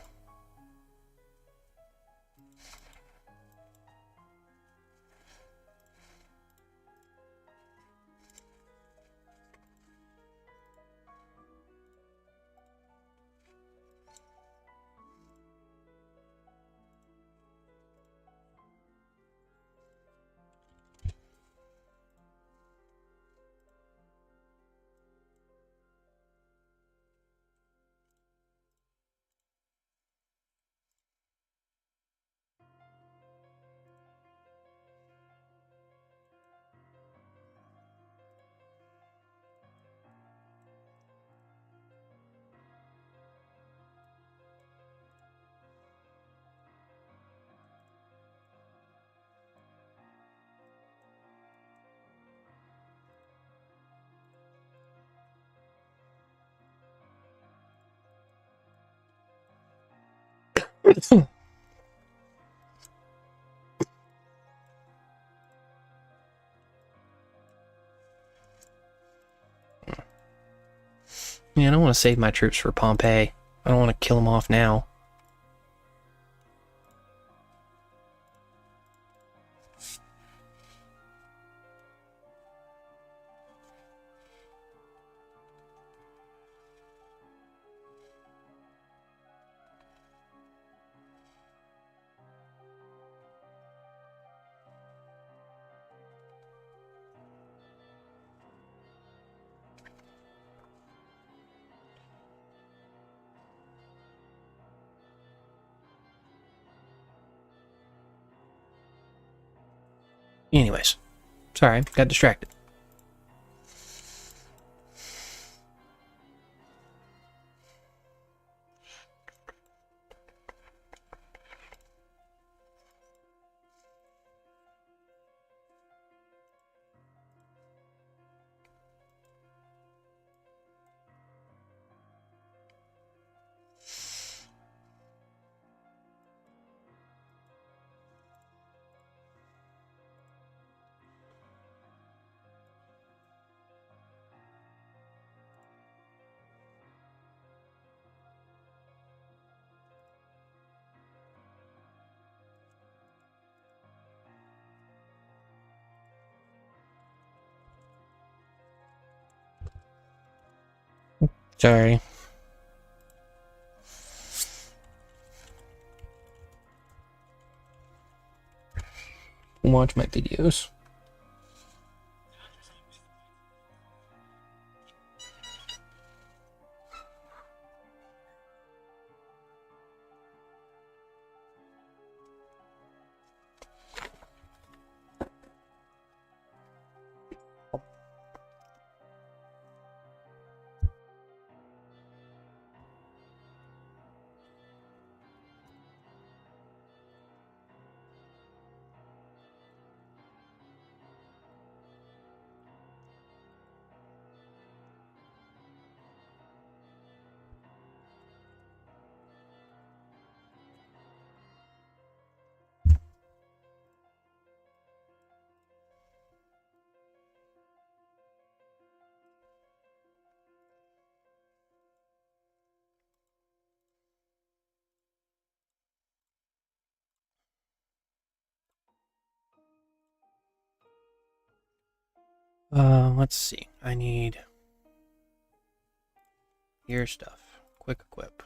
Man, I want to save my troops for Pompeii. I don't want to kill them off now. Anyways, sorry, got distracted. Sorry. Watch my videos. Let's see. I need gear stuff. Quick equip.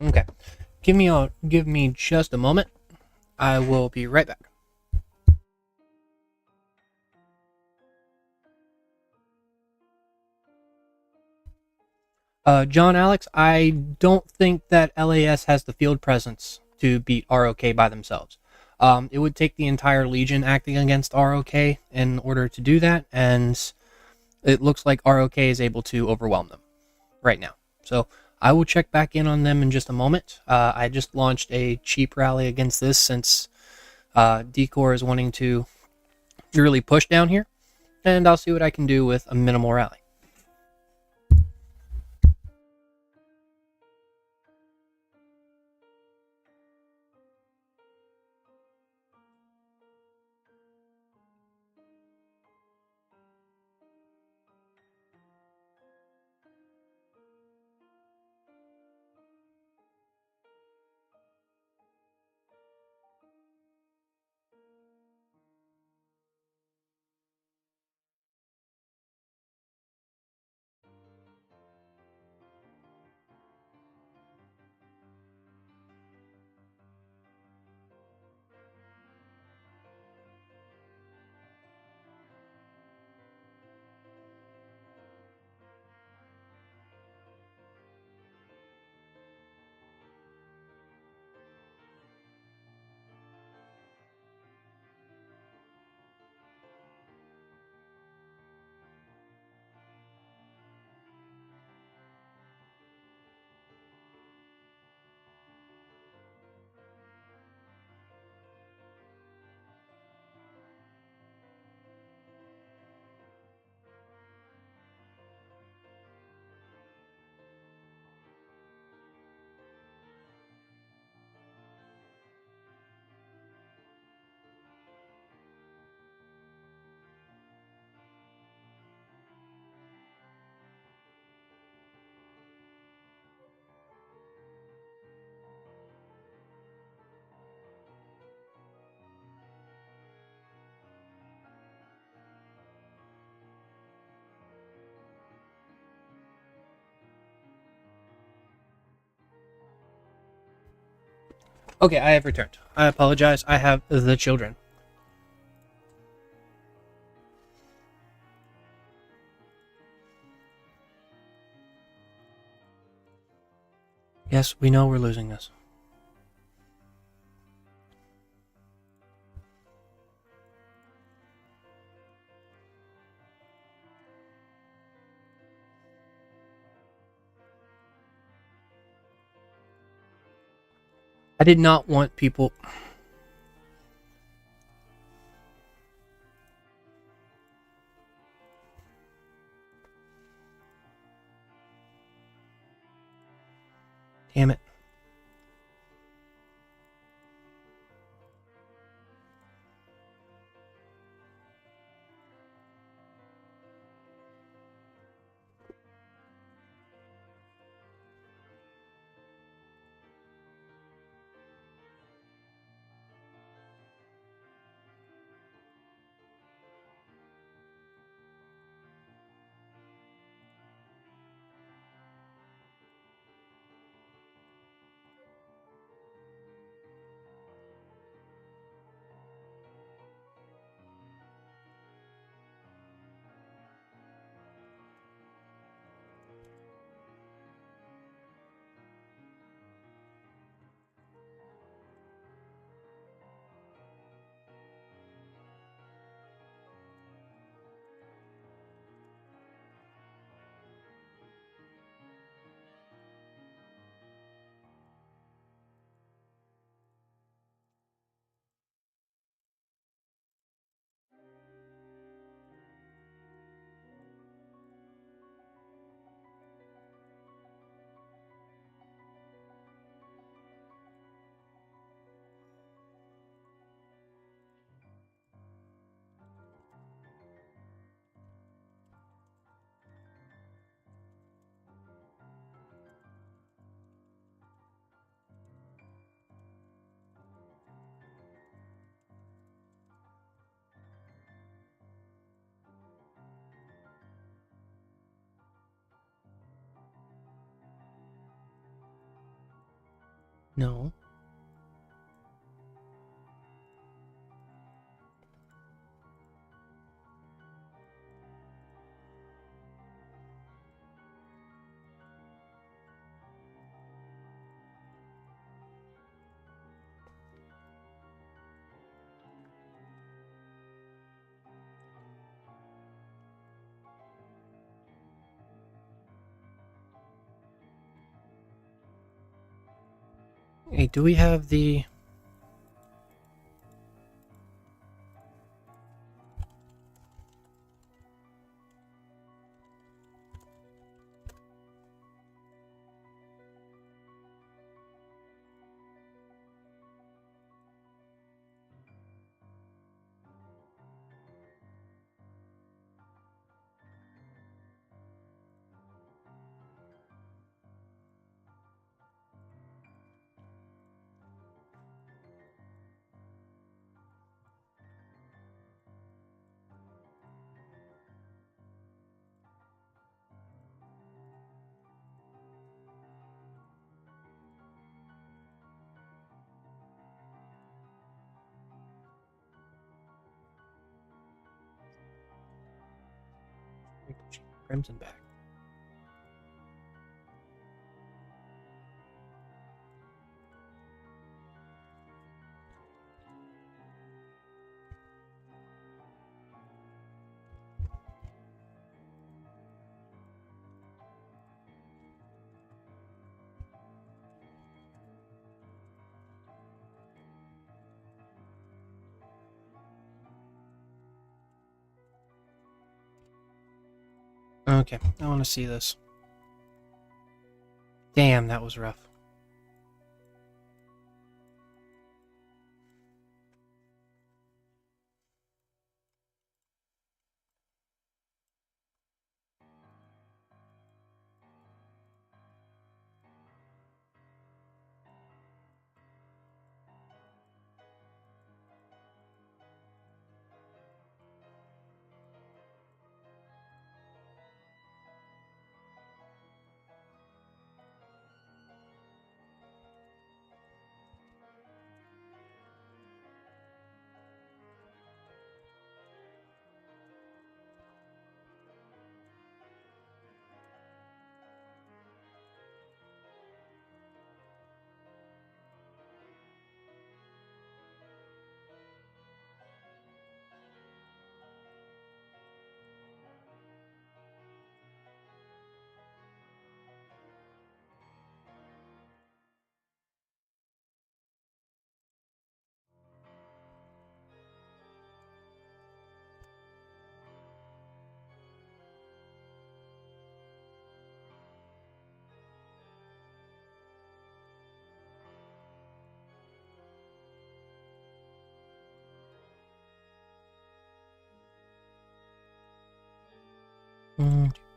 Okay. Give me just a moment. I will be right back. John Alex, I don't think that LAS has the field presence to beat ROK by themselves. It would take the entire Legion acting against ROK in order to do that, and it looks like ROK is able to overwhelm them right now. So I will check back in on them in just a moment. I just launched a cheap rally against this since Decor is wanting to really push down here, and I'll see what I can do with a minimal rally. Okay, I have returned. I apologize. I have the children. Yes, we know we're losing this. I did not want people... Damn it. No. Hey, do we have the... Crimson back? Okay, I want to see this. Damn, that was rough.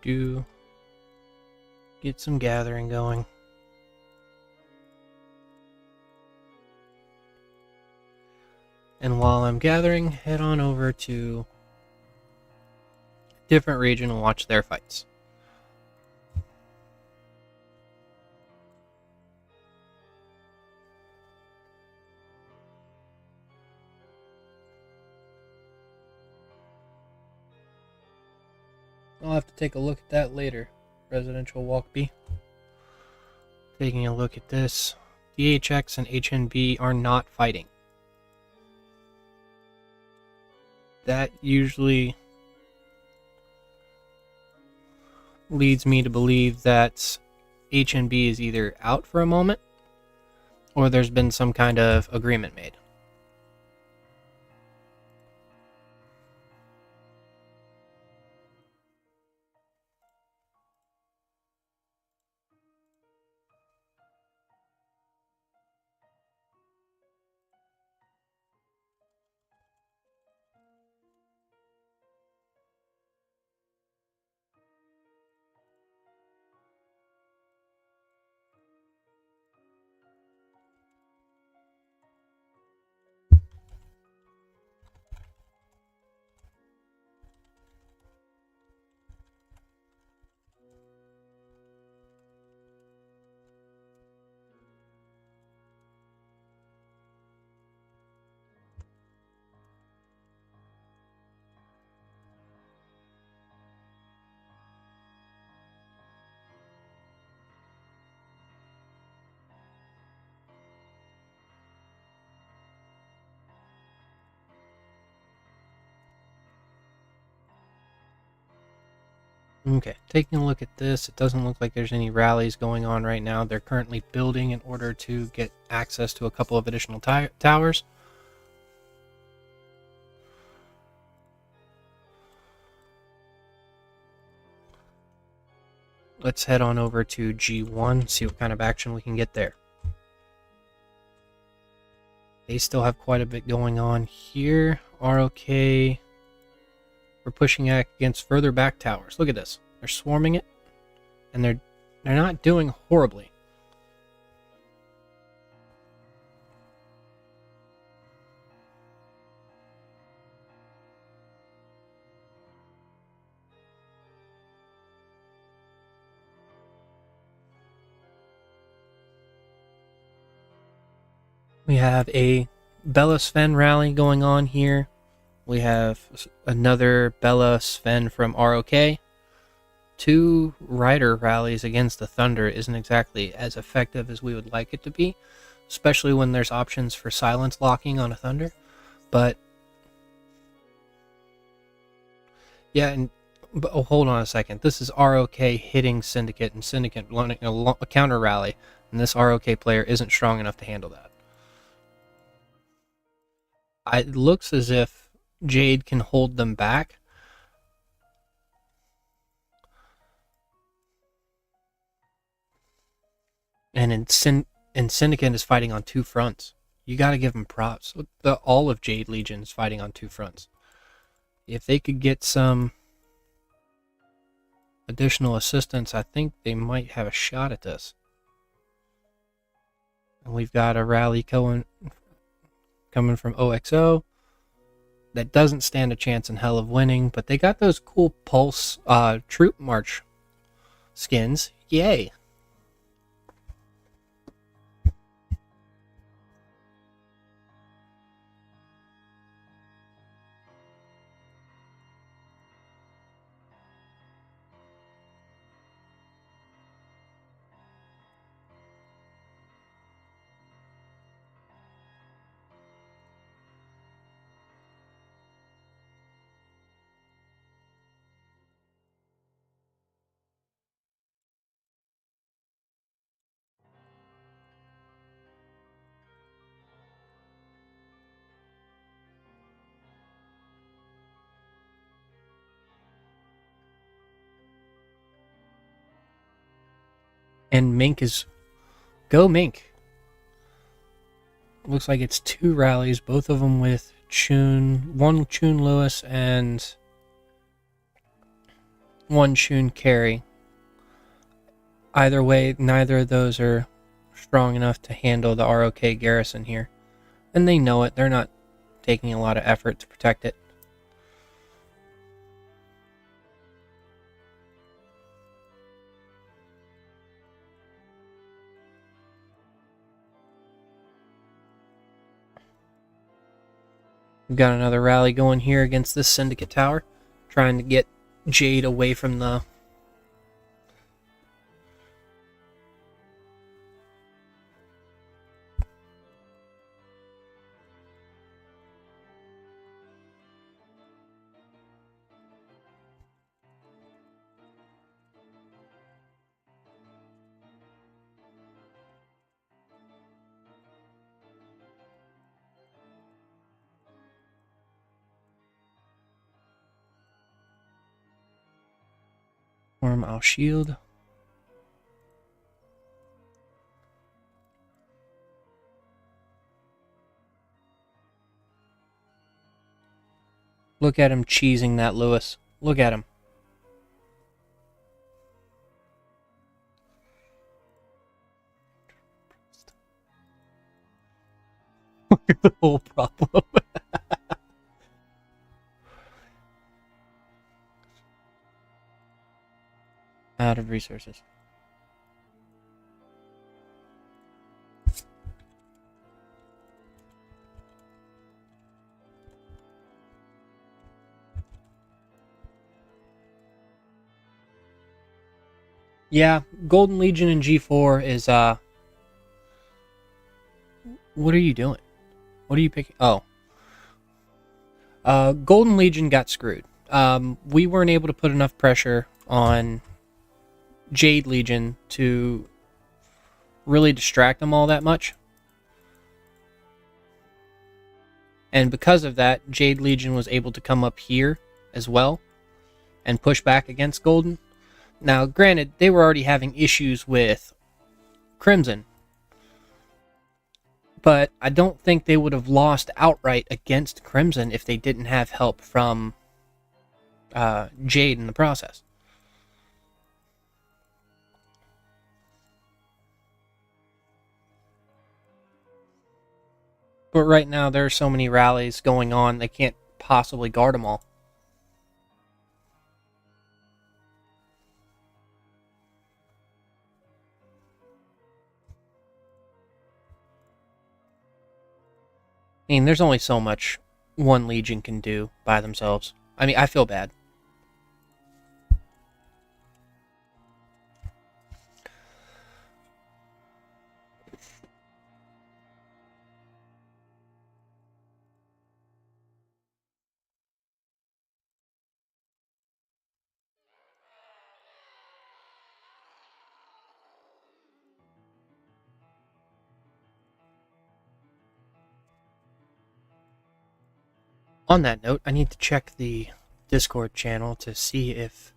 Do get some gathering going. And while I'm gathering, head on over to a different region and watch their fights. I'll have to take a look at that later. Residential Walk B. Taking a look at this. DHX and HNB are not fighting. That usually leads me to believe that HNB is either out for a moment or there's been some kind of agreement made. Okay, taking a look at this, it doesn't look like there's any rallies going on right now. They're currently building in order to get access to a couple of additional towers. Let's head on over to G1, see what kind of action we can get there. They still have quite a bit going on here. ROK, we're pushing against further back towers. Look at this. They're swarming it, and they're not doing horribly. We have a Bella Sven rally going on here. We have another Bella Sven from ROK. Two Rider rallies against the Thunder isn't exactly as effective as we would like it to be, especially when there's options for silence locking on a Thunder. But yeah, hold on a second. This is ROK hitting Syndicate, and Syndicate running a counter rally, and this ROK player isn't strong enough to handle that. It looks as if Jade can hold them back. And Syndicate is fighting on two fronts. You got to give them props. All of Jade Legion is fighting on two fronts. If they could get some additional assistance, I think they might have a shot at this. And we've got a rally coming from OXO that doesn't stand a chance in hell of winning, but they got those cool Pulse Troop March skins. Yay! And Mink is... Go Mink! Looks like it's two rallies, both of them with Chun Lewis and one Shun carry. Either way, neither of those are strong enough to handle the ROK garrison here. And they know it. They're not taking a lot of effort to protect it. We've got another rally going here against this Syndicate Tower, trying to get Jade away from the... Form our shield. Look at him cheesing that Lewis. Look at him. Look at the whole problem. Out of resources. Yeah, Golden Legion in G4 is, what are you doing? What are you picking? Oh. Golden Legion got screwed. We weren't able to put enough pressure on Jade Legion to really distract them all that much. And because of that, Jade Legion was able to come up here as well and push back against Golden. Now, granted, they were already having issues with Crimson, but I don't think they would have lost outright against Crimson if they didn't have help from Jade in the process. But right now, there are so many rallies going on, they can't possibly guard them all. I mean, there's only so much one Legion can do by themselves. I mean, I feel bad. On that note, I need to check the Discord channel to see if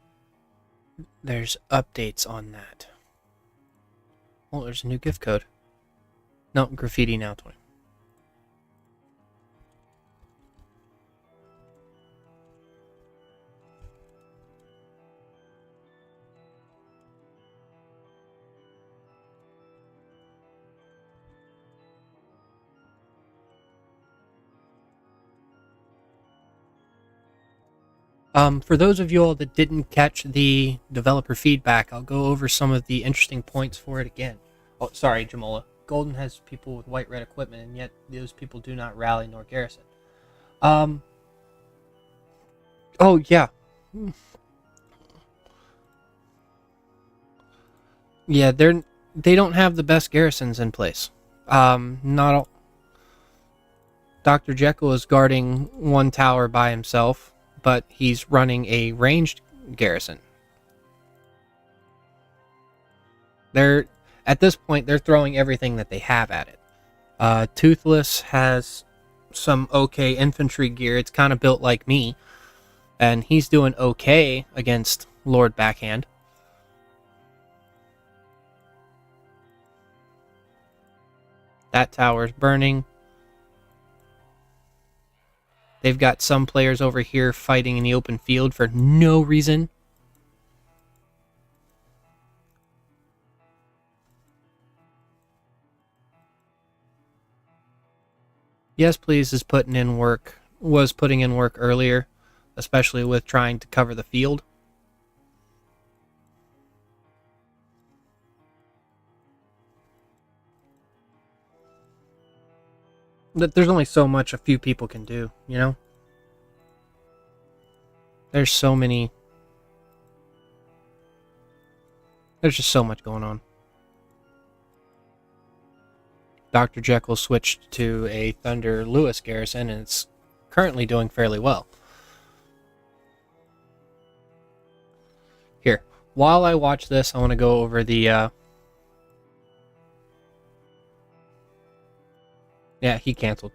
there's updates on that. Oh, there's a new gift code. No, Graffiti Now 20. For those of you all that didn't catch the developer feedback, I'll go over some of the interesting points for it again. Oh, sorry, Jamola. Golden has people with white-red equipment, and yet those people do not rally nor garrison. Oh, yeah. Yeah, they don't have the best garrisons in place. Not all... Dr. Jekyll is guarding one tower by himself, but he's running a ranged garrison. At this point, they're throwing everything that they have at it. Toothless has some okay infantry gear. It's kind of built like me, and he's doing okay against Lord Backhand. That tower's burning. They've got some players over here fighting in the open field for no reason. Yes, please is putting in work. Was putting in work earlier, especially with trying to cover the field. That there's only so much a few people can do, you know? There's so many. There's just so much going on. Dr. Jekyll switched to a Thunder Lewis garrison, and it's currently doing fairly well. Here, while I watch this, I want to go over the, yeah, he canceled.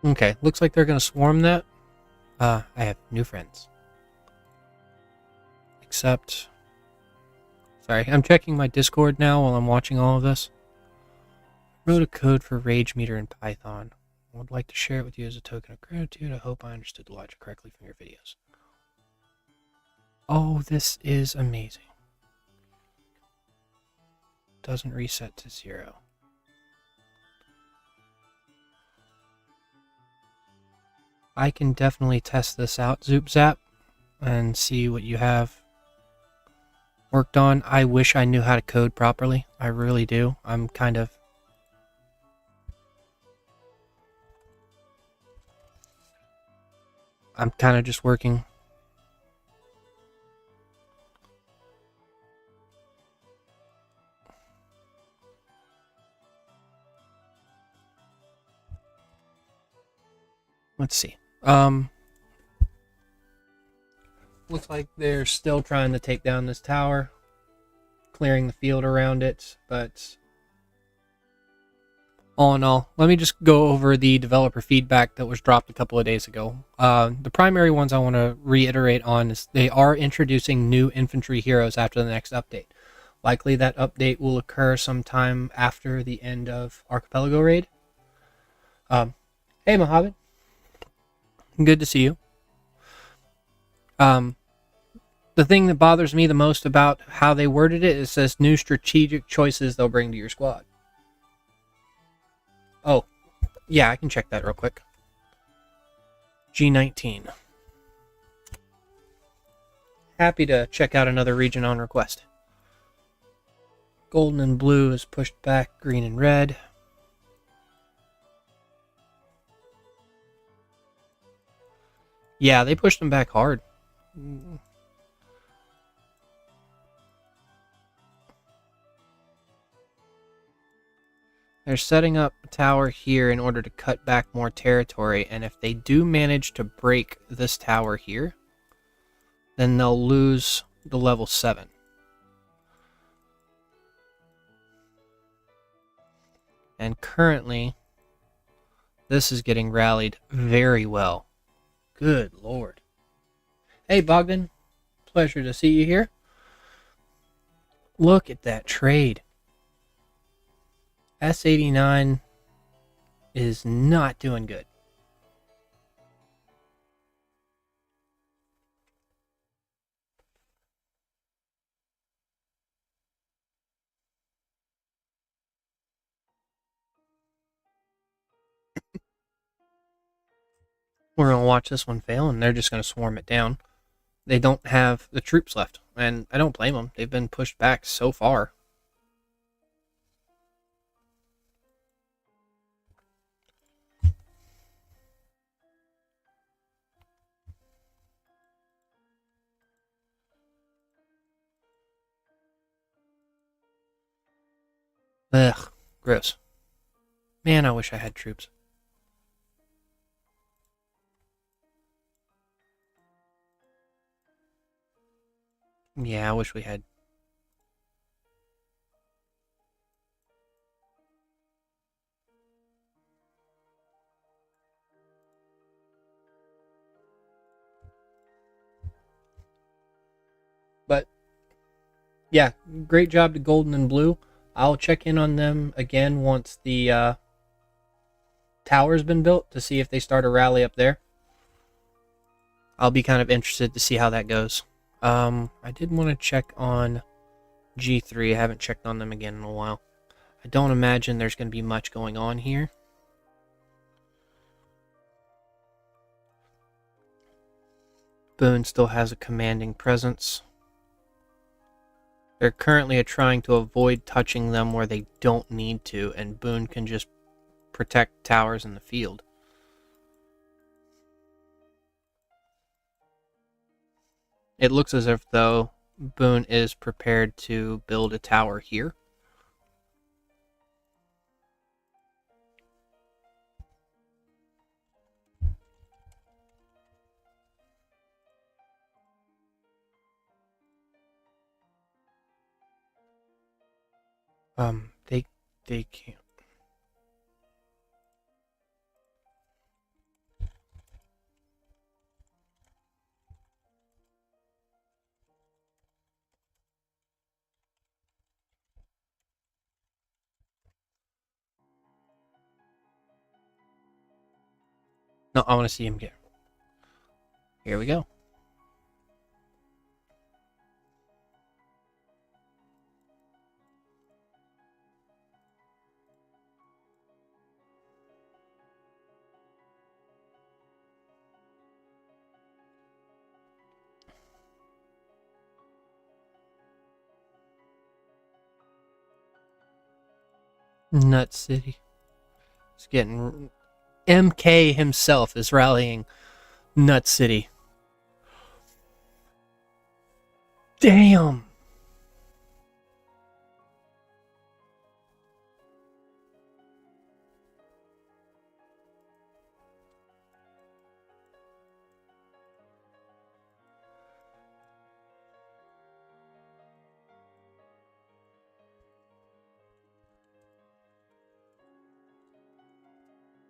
Okay, looks like they're going to swarm that. I have new friends. Except... Sorry, I'm checking my Discord now while I'm watching all of this. Wrote a code for Rage Meter in Python. I would like to share it with you as a token of gratitude. I hope I understood the logic correctly from your videos. Oh, this is amazing. Doesn't reset to 0. I can definitely test this out, Zoop Zap, and see what you have worked on. I wish I knew how to code properly. I really do. I'm kind of just working. Let's see. Looks like they're still trying to take down this tower, clearing the field around it, but all in all, let me just go over the developer feedback that was dropped a couple of days ago. The primary ones I want to reiterate on is they are introducing new infantry heroes after the next update. Likely that update will occur sometime after the end of Archipelago Raid. Hey Mohammed, good to see you. The thing that bothers me the most about how they worded it, it says new strategic choices they'll bring to your squad. Oh, yeah, I can check that real quick. G19. Happy to check out another region on request. Golden and blue is pushed back, green and red. Yeah, they pushed them back hard. They're setting up a tower here in order to cut back more territory, and if they do manage to break this tower here, then they'll lose the level 7. And currently, this is getting rallied very well. Good lord. Hey Bogdan, pleasure to see you here. Look at that trade. S89 is not doing good. We're going to watch this one fail, and they're just going to swarm it down. They don't have the troops left, and I don't blame them. They've been pushed back so far. Ugh, gross. Man, I wish I had troops. Yeah, I wish we had. Yeah, great job to Golden and Blue. I'll check in on them again once the tower's been built to see if they start a rally up there. I'll be kind of interested to see how that goes. I did want to check on G3. I haven't checked on them again in a while. I don't imagine there's going to be much going on here. Boone still has a commanding presence. They're currently trying to avoid touching them where they don't need to, and Boone can just protect towers in the field. It looks as if, though, Boone is prepared to build a tower here. They can't. No, I want to see him get. Here we go. Nut City. It's getting. MK himself is rallying Nut City. Damn.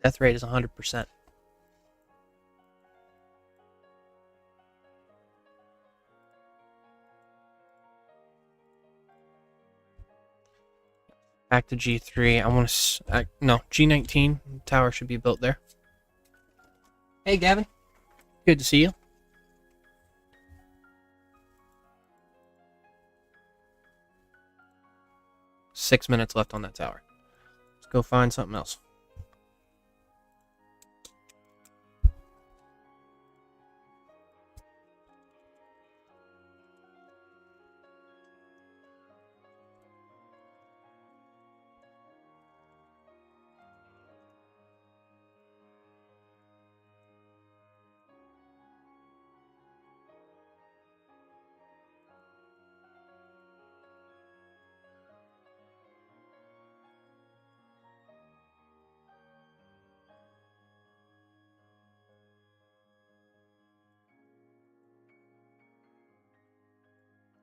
Death rate is 100%. Back to G3. I want to. No, G19. Tower should be built there. Hey, Gavin. Good to see you. Six minutes left on that tower. Let's go find something else.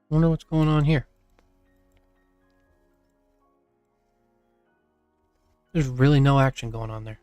I wonder what's going on here. There's really no action going on there.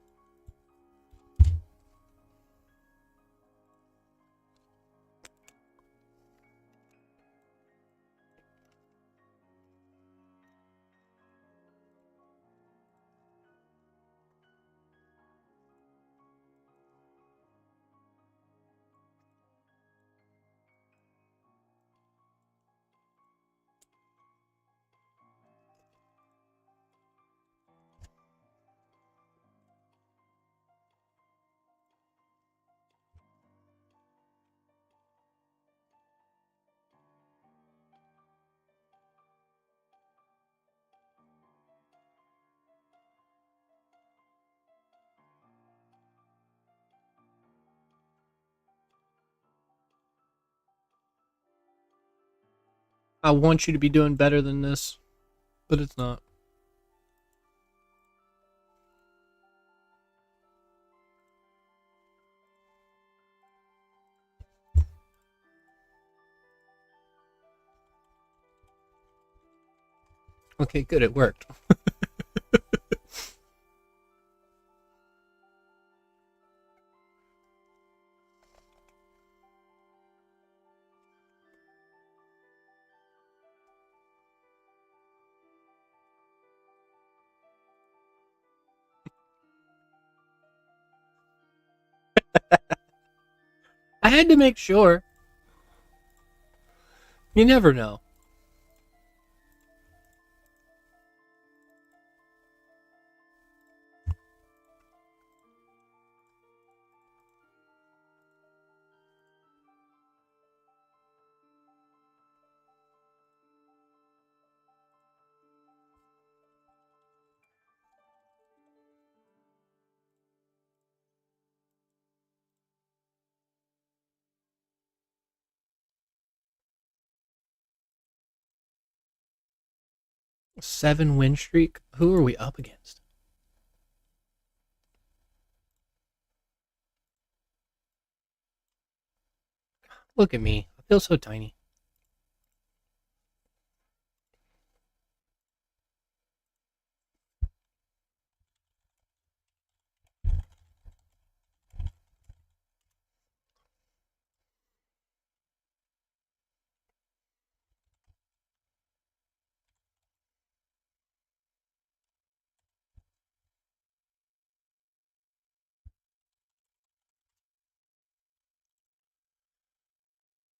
I want you to be doing better than this, but it's not. Okay, good, it worked. I had to make sure. You never know. A 7-win streak. Who are we up against? Look at me. I feel so tiny.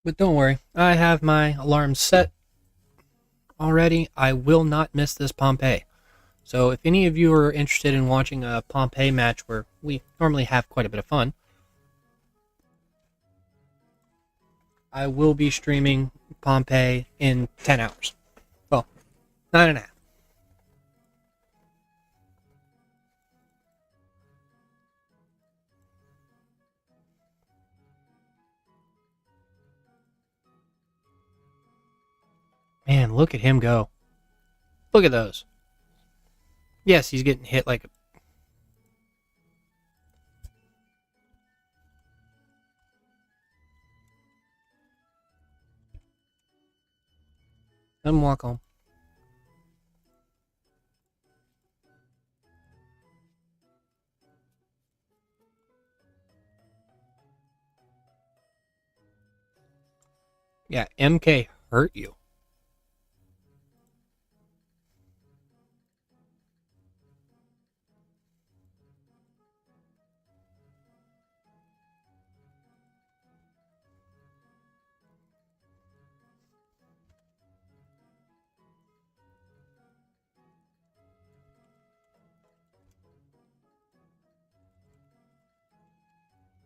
But don't worry. I have my alarm set already. I will not miss this Pompeii. So if any of you are interested in watching a Pompeii match where we normally have quite a bit of fun, I will be streaming Pompeii in 10 hours. Well, 9.5. Man, look at him go. Look at those. Yes, he's getting hit like a... Let him walk home. Yeah, MK hurt you.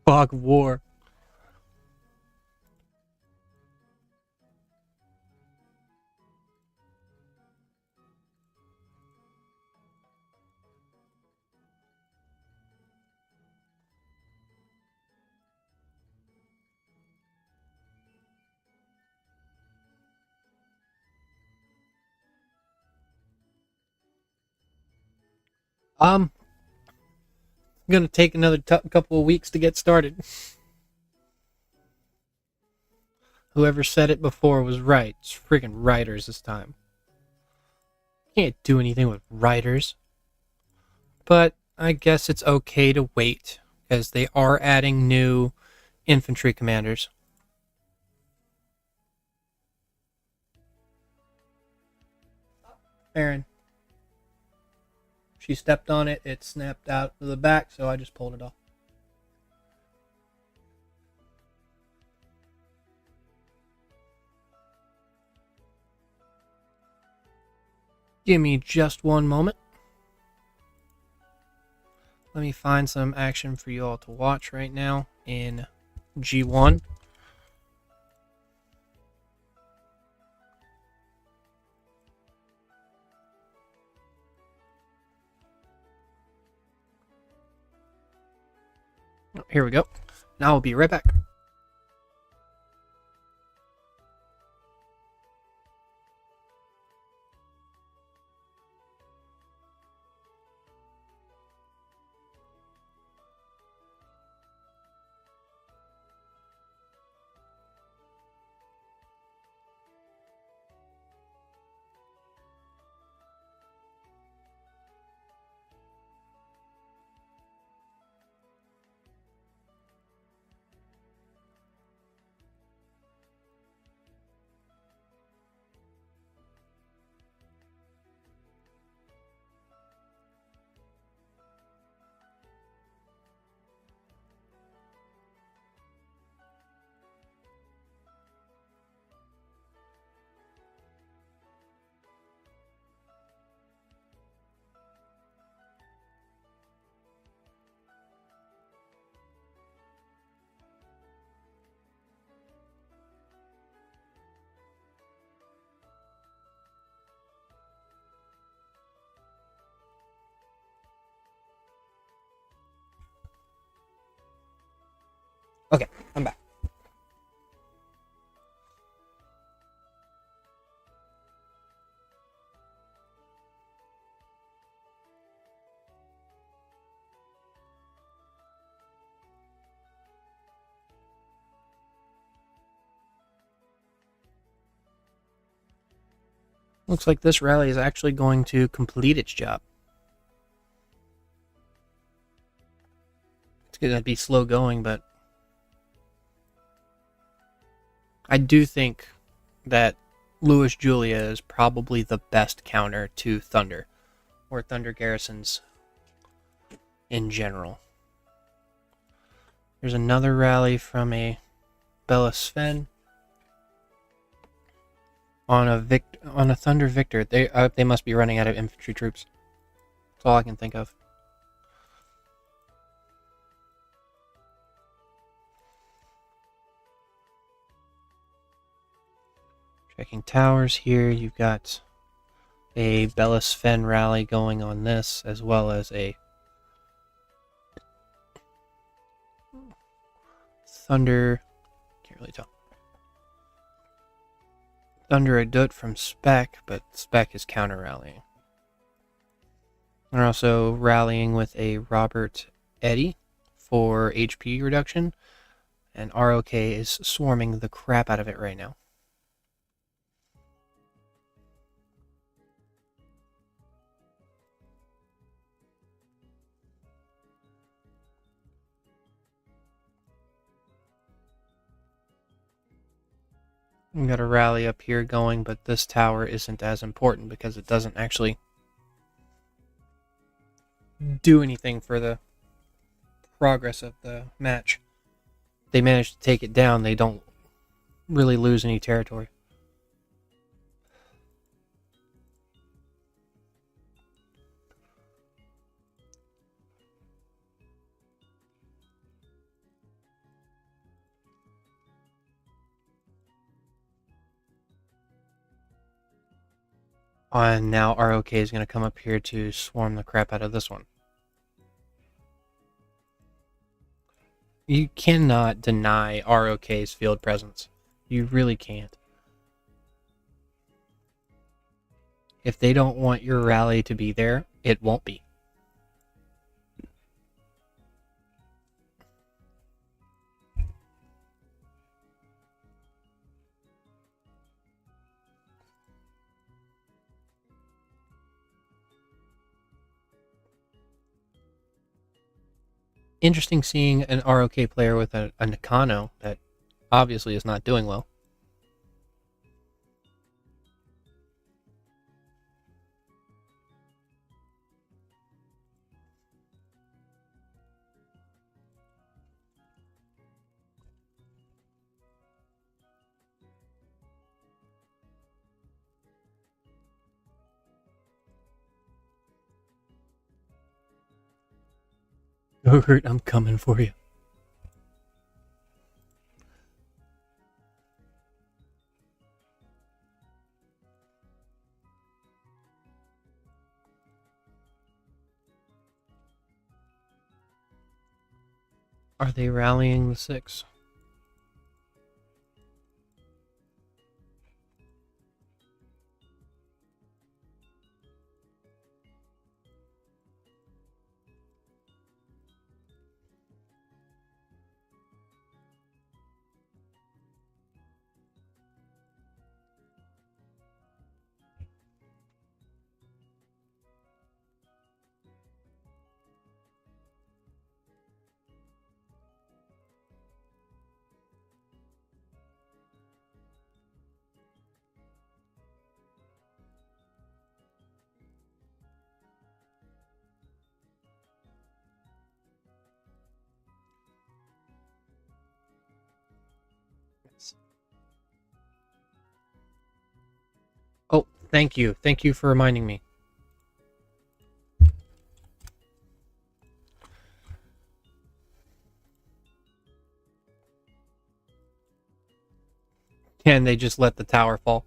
Fog of War. Gonna take another couple of weeks to get started. Whoever said it before was right. It's freaking writers this time. Can't do anything with writers. But I guess it's okay to wait, because they are adding new infantry commanders. Aaron. She stepped on it, it snapped out of the back, so I just pulled it off. Give me just one moment. Let me find some action for you all to watch right now in G1. Here we go. Now I'll be right back. Looks like this rally is actually going to complete its job. It's going to be slow going, but I do think that Louis Julia is probably the best counter to Thunder, or Thunder garrisons in general. There's another rally from a Bella Sven on a Thunder Victor. They must be running out of infantry troops. That's all I can think of. Checking towers here. You've got a Bella Sven rally going on this, as well as a Thunder. Can't really tell. Thunder Adut from Spec, but Spec is counter rallying. They're also rallying with a Robert Eddy for HP reduction, and ROK is swarming the crap out of it right now. We got a rally up here going, but this tower isn't as important because it doesn't actually do anything for the progress of the match. They manage to take it down, they don't really lose any territory. And now ROK is going to come up here to swarm the crap out of this one. You cannot deny ROK's field presence. You really can't. If they don't want your rally to be there, it won't be. Interesting seeing an ROK player with a Nakano that obviously is not doing well. Gogurt, I'm coming for you. Are they rallying the 6? Oh, thank you. Thank you for reminding me. And they just let the tower fall.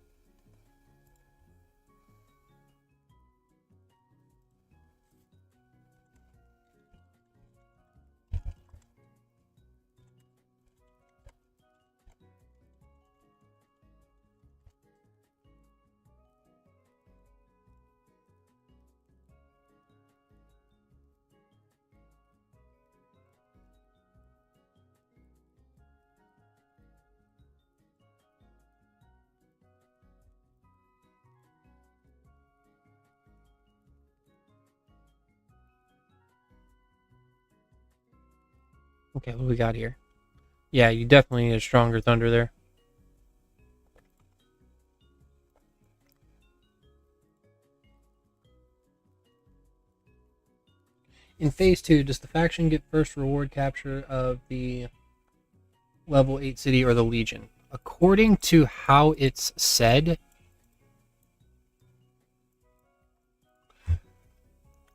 Okay, what do we got here? Yeah, you definitely need a stronger thunder there. In phase 2, does the faction get first reward capture of the level 8 city or the Legion? According to how it's said,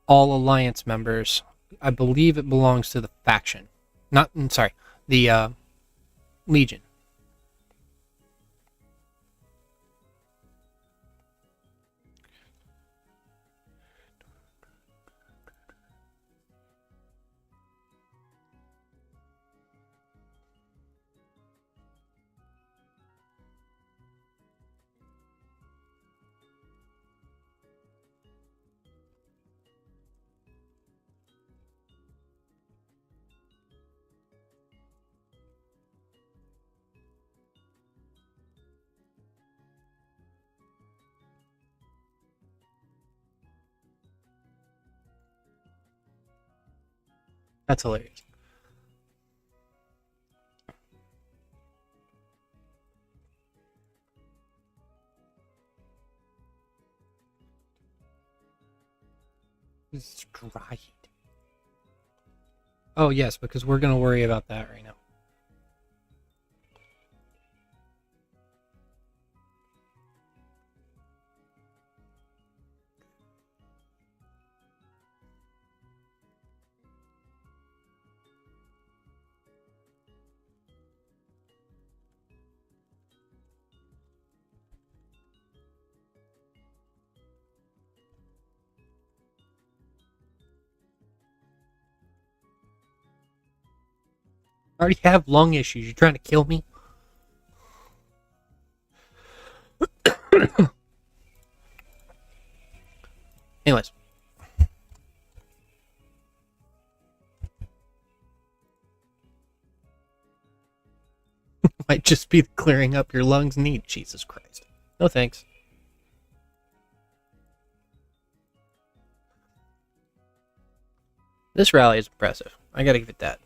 all Alliance members, I believe it belongs to the faction. Not, sorry, the Legion. That's hilarious. It's dry. Oh, yes, because we're going to worry about that right now. I already have lung issues. You're trying to kill me? Anyways. Might just be clearing up your lungs need. Jesus Christ. No thanks. This rally is impressive. I gotta give it that.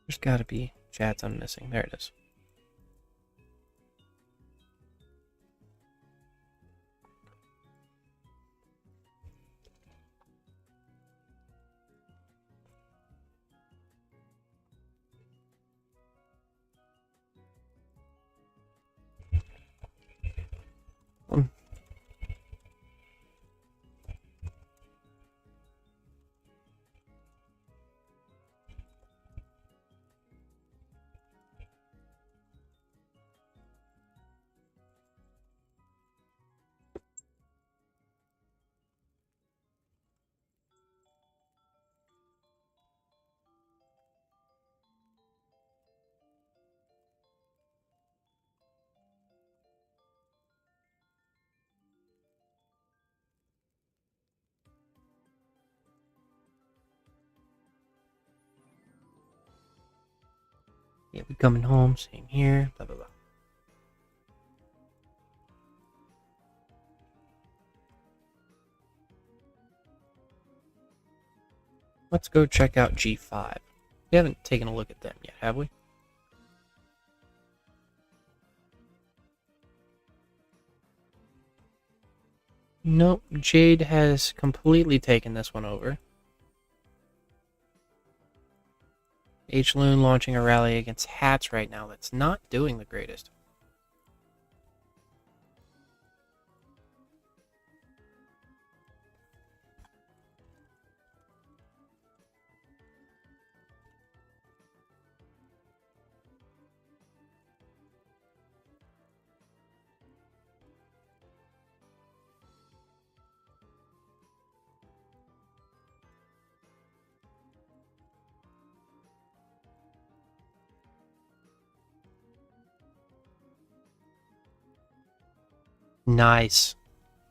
There's gotta be chats I'm missing. There it is. Yeah, we coming home. Same here. Blah, blah, blah. Let's go check out G5. We haven't taken a look at them yet, have we? Nope. Jade has completely taken this one over. H-Loon launching a rally against Hats right now. That's not doing the greatest. Nice.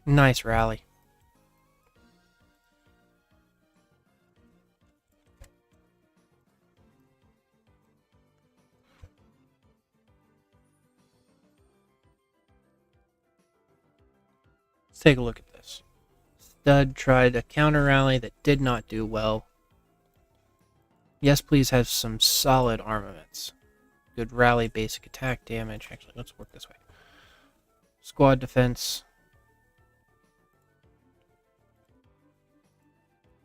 Nice rally. Let's take a look at this. Stud tried a counter rally that did not do well. Yes, please have some solid armaments. Good rally, basic attack damage. Actually, let's work this way. Squad defense.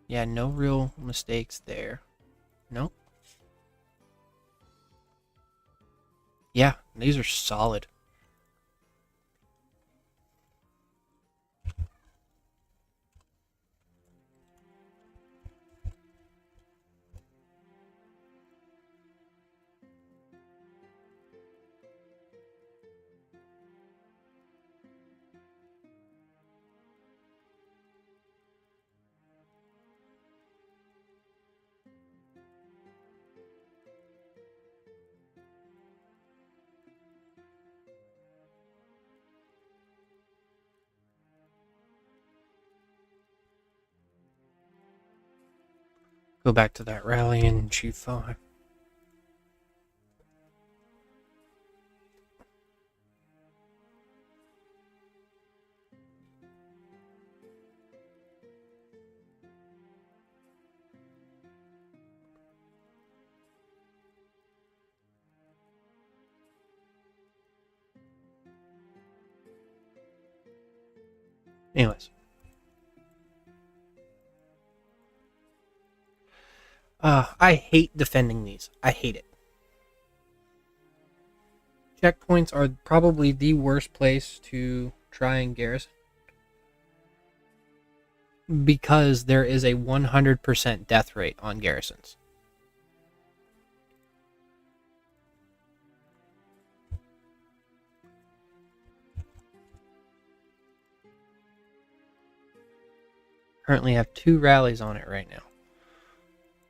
Yeah, no real mistakes there. Nope. Yeah, these are solid. Go back to that rally in G5. Anyways. I hate defending these. I hate it. Checkpoints are probably the worst place to try and garrison. Because there is a 100% death rate on garrisons. Currently have 2 rallies on it right now.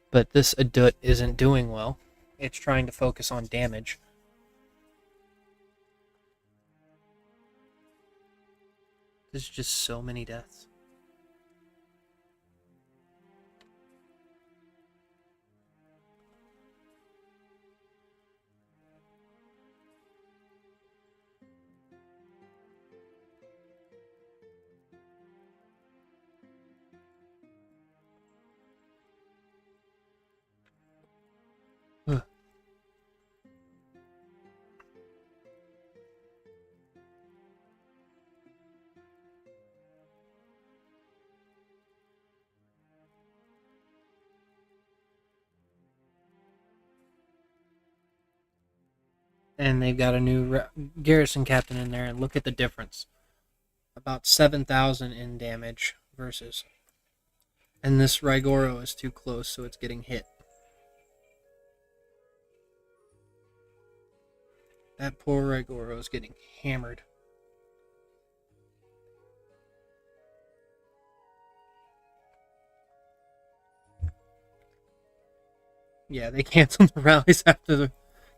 But this Adut isn't doing well. It's trying to focus on damage. There's just so many deaths. Ugh. And they've got a new garrison captain in there, and look at the difference. About 7,000 in damage versus... And this Rigoro is too close, so it's getting hit. That poor Rigoro is getting hammered. Yeah, they canceled the rallies after the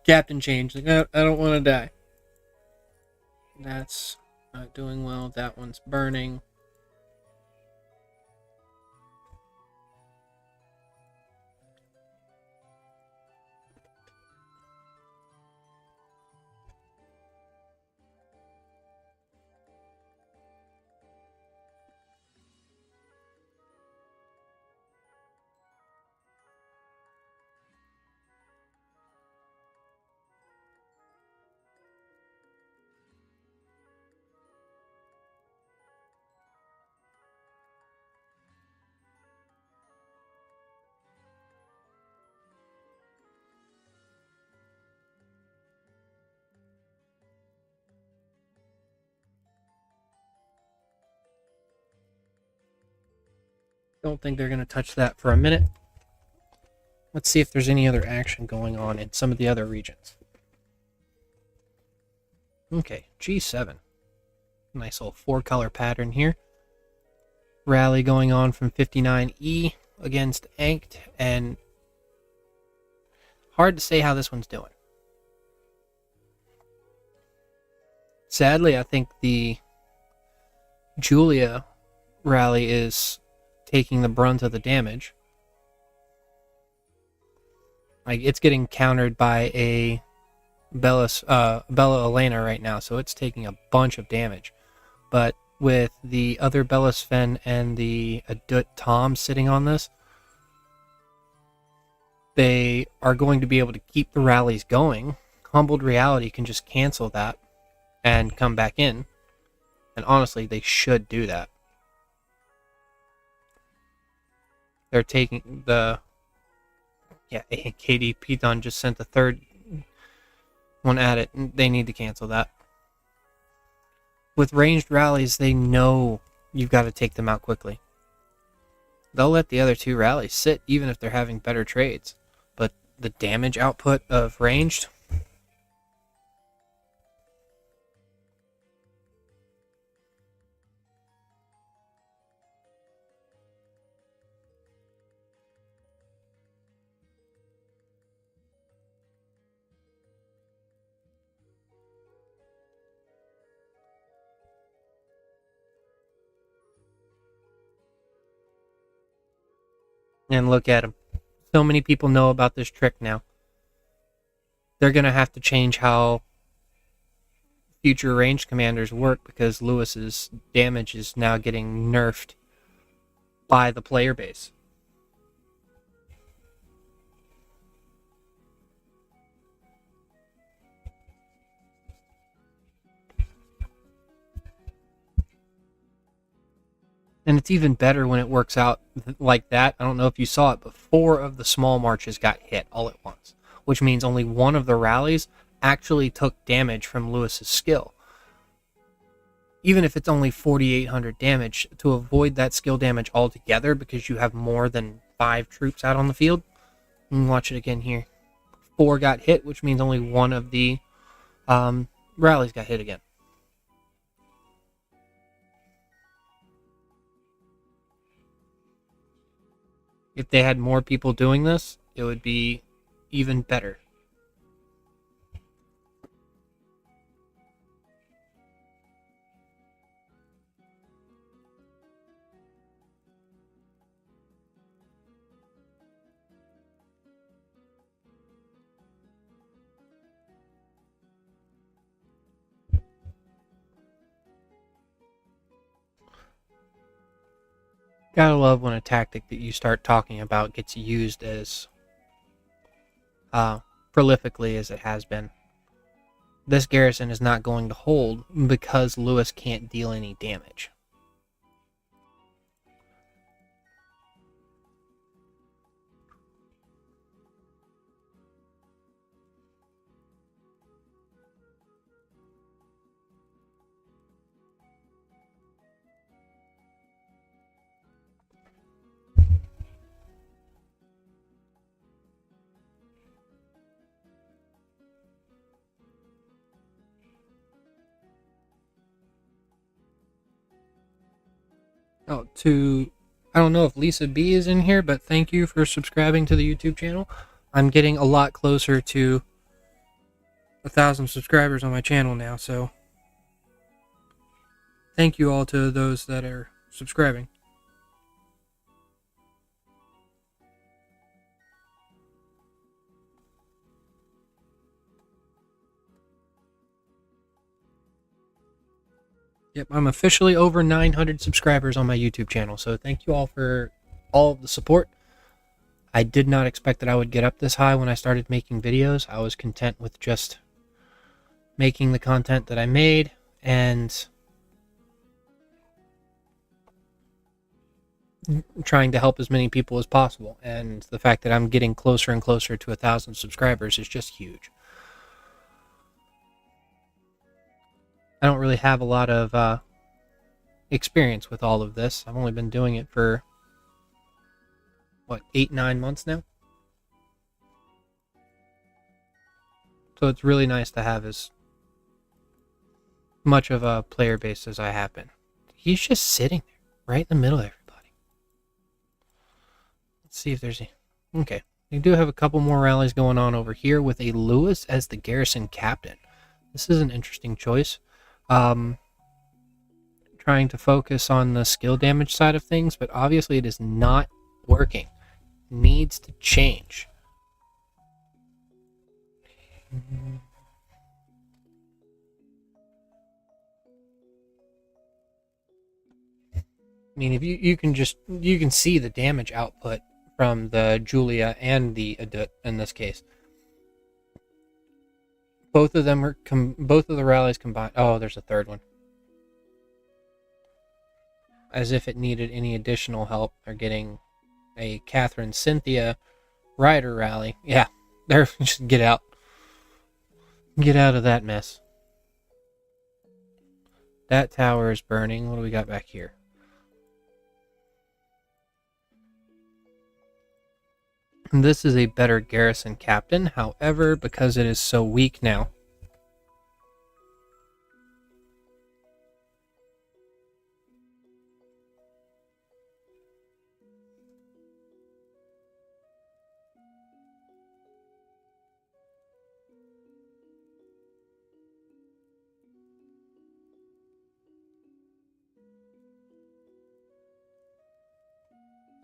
captain changed. Like, I don't want to die. That's not doing well. That one's burning. Don't think they're going to touch that for a minute. Let's see if there's any other action going on in some of the other regions. Okay, G7. Nice little 4-color pattern here. Rally going on from 59E against Ankh, and hard to say how this one's doing. Sadly, I think the Julia rally is taking the brunt of the damage. Like, it's getting countered by a Bella Elena right now, so it's taking a bunch of damage. But with the other Bellisfen and the Adut Tom sitting on this, they are going to be able to keep the rallies going. Humbled Reality can just cancel that and come back in. And honestly, they should do that. They're taking the... Yeah, KD Python just sent the third one at it. They need to cancel that. With ranged rallies, they know you've got to take them out quickly. They'll let the other two rallies sit even if they're having better trades. But the damage output of ranged... And look at them. So many people know about this trick now. They're going to have to change how future ranged commanders work because Lewis's damage is now getting nerfed by the player base. And it's even better when it works out like that. I don't know if you saw it, but 4 of the small marches got hit all at once, which means only one of the rallies actually took damage from Lewis's skill. Even if it's only 4,800 damage, to avoid that skill damage altogether because you have more than 5 troops out on the field. You can watch it again here. 4 got hit, which means only one of the rallies got hit again. If they had more people doing this, it would be even better. Gotta love when a tactic that you start talking about gets used as prolifically as it has been. This garrison is not going to hold because Lewis can't deal any damage. Oh, I don't know if Lisa B is in here, but thank you for subscribing to the YouTube channel. I'm getting a lot closer to 1,000 subscribers on my channel now, so thank you all to those that are subscribing. Yep, I'm officially over 900 subscribers on my YouTube channel, so thank you all for all of the support. I did not expect that I would get up this high when I started making videos. I was content with just making the content that I made and trying to help as many people as possible. And the fact that I'm getting closer and closer to 1,000 subscribers is just huge. I don't really have a lot of experience with all of this. I've only been doing it for, 8-9 months now? So it's really nice to have as much of a player base as I have been. He's just sitting there, right in the middle of everybody. Let's see if there's a... Okay. We do have a couple more rallies going on over here with a Lewis as the garrison captain. This is an interesting choice. Trying to focus on the skill damage side of things, but obviously it is not working. Needs to change. mean, if you can see the damage output from the Julia and the Adut in this case. Both of them are both of the rallies combined. Oh, there's a third one. As if it needed any additional help. They're getting a Catherine Cynthia Ryder rally. Yeah, there. Just get out. Get out of that mess. That tower is burning. What do we got back here? This is a better garrison captain. However, because it is so weak now,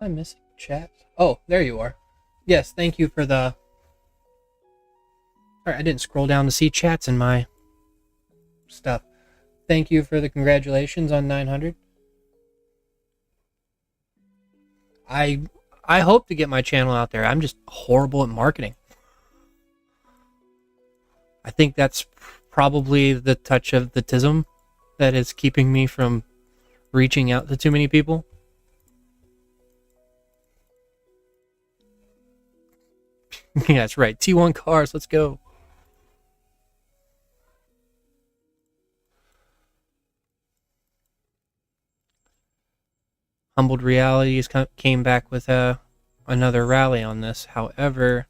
am I missing chat? Oh, there you are. Yes, thank you for the... Alright, I didn't scroll down to see chats in my stuff. Thank you for the congratulations on 900. I hope to get my channel out there. I'm just horrible at marketing. I think that's probably the touch of the tism that is keeping me from reaching out to too many people. Yeah, that's right. T1 cars, let's go. Humbled Realities came back with another rally on this. However,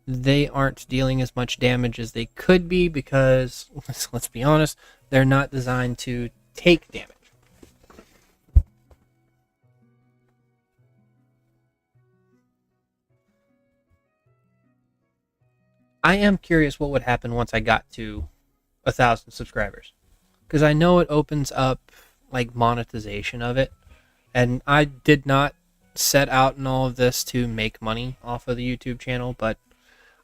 they aren't dealing as much damage as they could be because, let's be honest, they're not designed to take damage. I am curious what would happen once I got to 1,000 subscribers, because I know it opens up like monetization of it, and I did not set out in all of this to make money off of the YouTube channel, but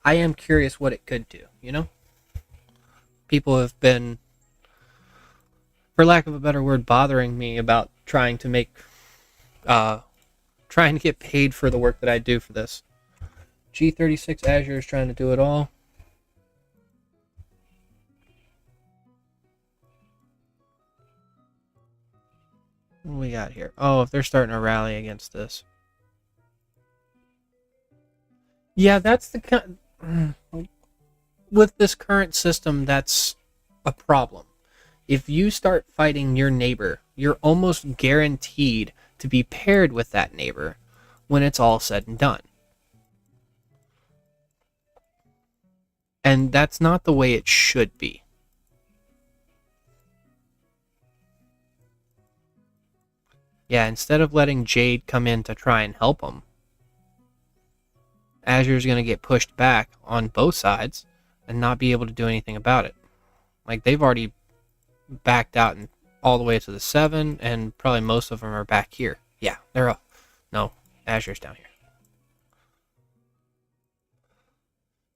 I am curious what it could do, you know? People have been, for lack of a better word, bothering me about trying to get paid for the work that I do for this. G36 Azure is trying to do it all. What do we got here? Oh, if they're starting a rally against this. Yeah, that's the kind... With this current system, that's a problem. If you start fighting your neighbor, you're almost guaranteed to be paired with that neighbor when it's all said and done. And that's not the way it should be. Yeah, instead of letting Jade come in to try and help them, Azure's going to get pushed back on both sides and not be able to do anything about it. Like, they've already backed out and all the way to the 7, and probably most of them are back here. Yeah, they're up. No, Azure's down here.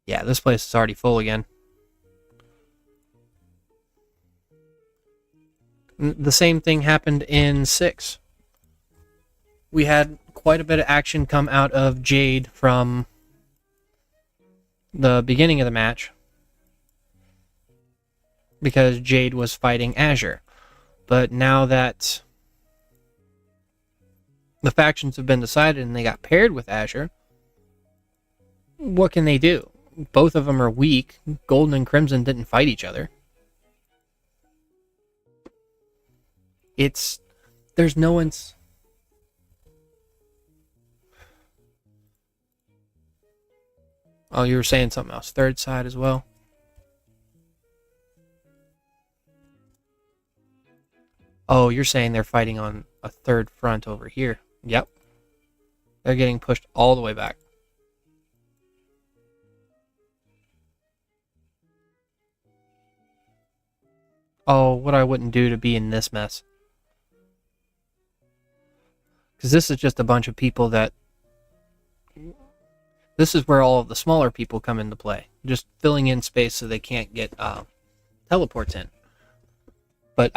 Yeah, this place is already full again. The same thing happened in 6. We had quite a bit of action come out of Jade from the beginning of the match, because Jade was fighting Azure. But now that the factions have been decided and they got paired with Azure, what can they do? Both of them are weak. Golden and Crimson didn't fight each other. There's no one's... Oh, you were saying something else. Third side as well. Oh, you're saying they're fighting on a third front over here. Yep. They're getting pushed all the way back. Oh, what I wouldn't do to be in this mess. Because this is just a bunch of people that... This is where all of the smaller people come into play. Just filling in space so they can't get teleports in. But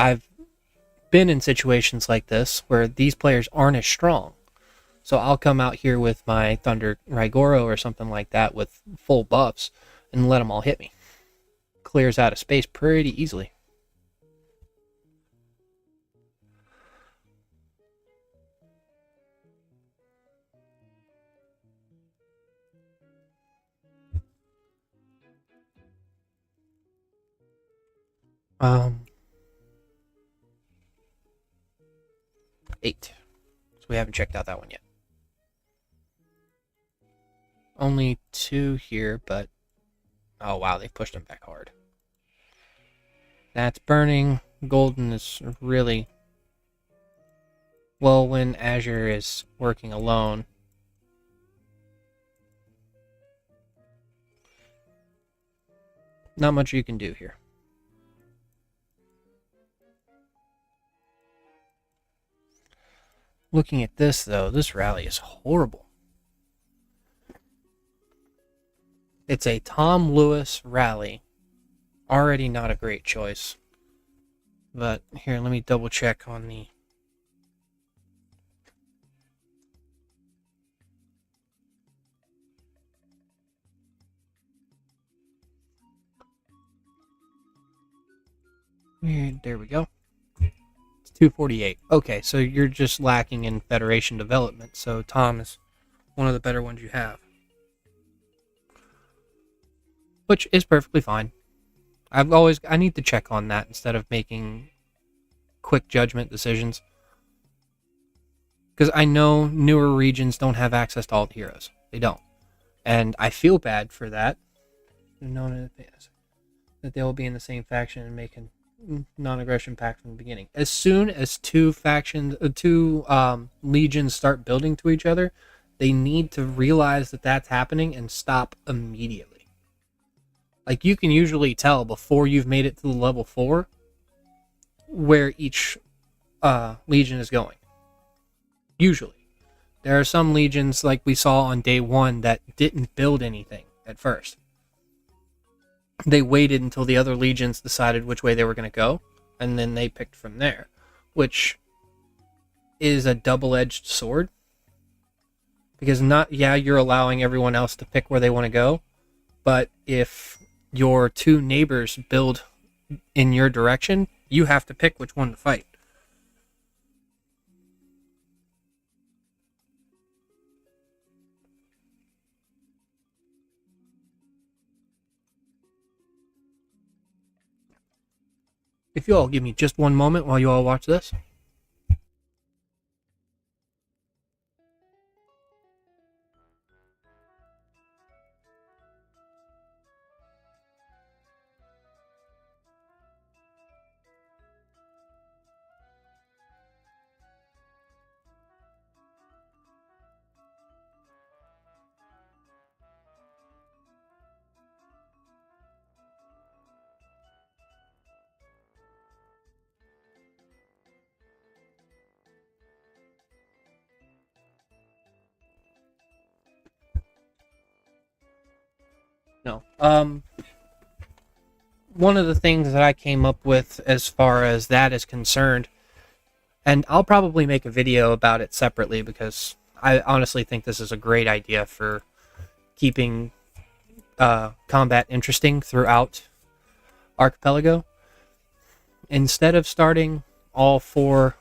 been in situations like this where these players aren't as strong. So I'll come out here with my Thunder Raigoro or something like that with full buffs and let them all hit me. Clears out of space pretty easily. Um, 8. So we haven't checked out that one yet. Only 2 here, but oh wow, they pushed them back hard. That's burning. Golden is really well when Azure is working alone. Not much you can do here. Looking at this, though, this rally is horrible. It's a Tom Lewis rally. Already not a great choice. But here, let me double check on the... There we go. 248. Okay, so you're just lacking in Federation development, so Tom is one of the better ones you have. Which is perfectly fine. I need to check on that instead of making quick judgment decisions. Because I know newer regions don't have access to all the heroes. They don't. And I feel bad for that. Known in advance that they will be in the same faction and making non-aggression pact from the beginning. As soon as two legions start building to each other, they need to realize that that's happening and stop immediately. Like, you can usually tell before you've made it to the level 4 where each legion is going. Usually. There are some legions, like we saw on day 1, that didn't build anything at first. They waited until the other legions decided which way they were going to go, and then they picked from there, which is a double-edged sword. Because you're allowing everyone else to pick where they want to go, but if your 2 neighbors build in your direction, you have to pick which one to fight. If you all give me just one moment while you all watch this. No. One of the things that I came up with as far as that is concerned, and I'll probably make a video about it separately because I honestly think this is a great idea for keeping combat interesting throughout Archipelago. Instead of starting all four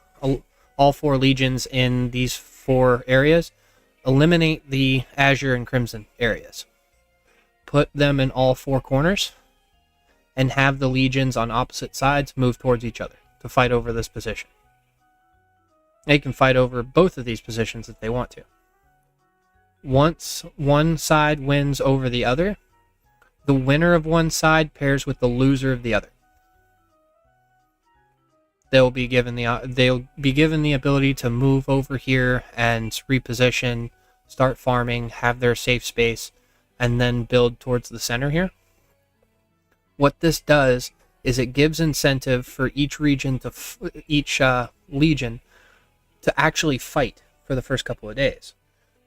legions in these 4 areas, eliminate the Azure and Crimson areas. Put them in all 4 corners, and have the legions on opposite sides move towards each other to fight over this position. They can fight over both of these positions if they want to. Once one side wins over the other, the winner of one side pairs with the loser of the other. They'll be given the ability to move over here and reposition, start farming, have their safe space, and then build towards the center here. What this does is it gives incentive for each legion to actually fight for the first couple of days.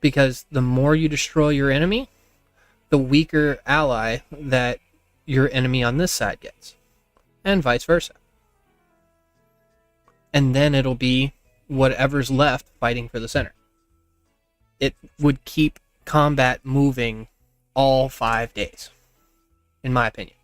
Because the more you destroy your enemy, the weaker ally that your enemy on this side gets. And vice versa. and then it'll be whatever's left fighting for the center. It would keep combat moving all 5 days, in my opinion.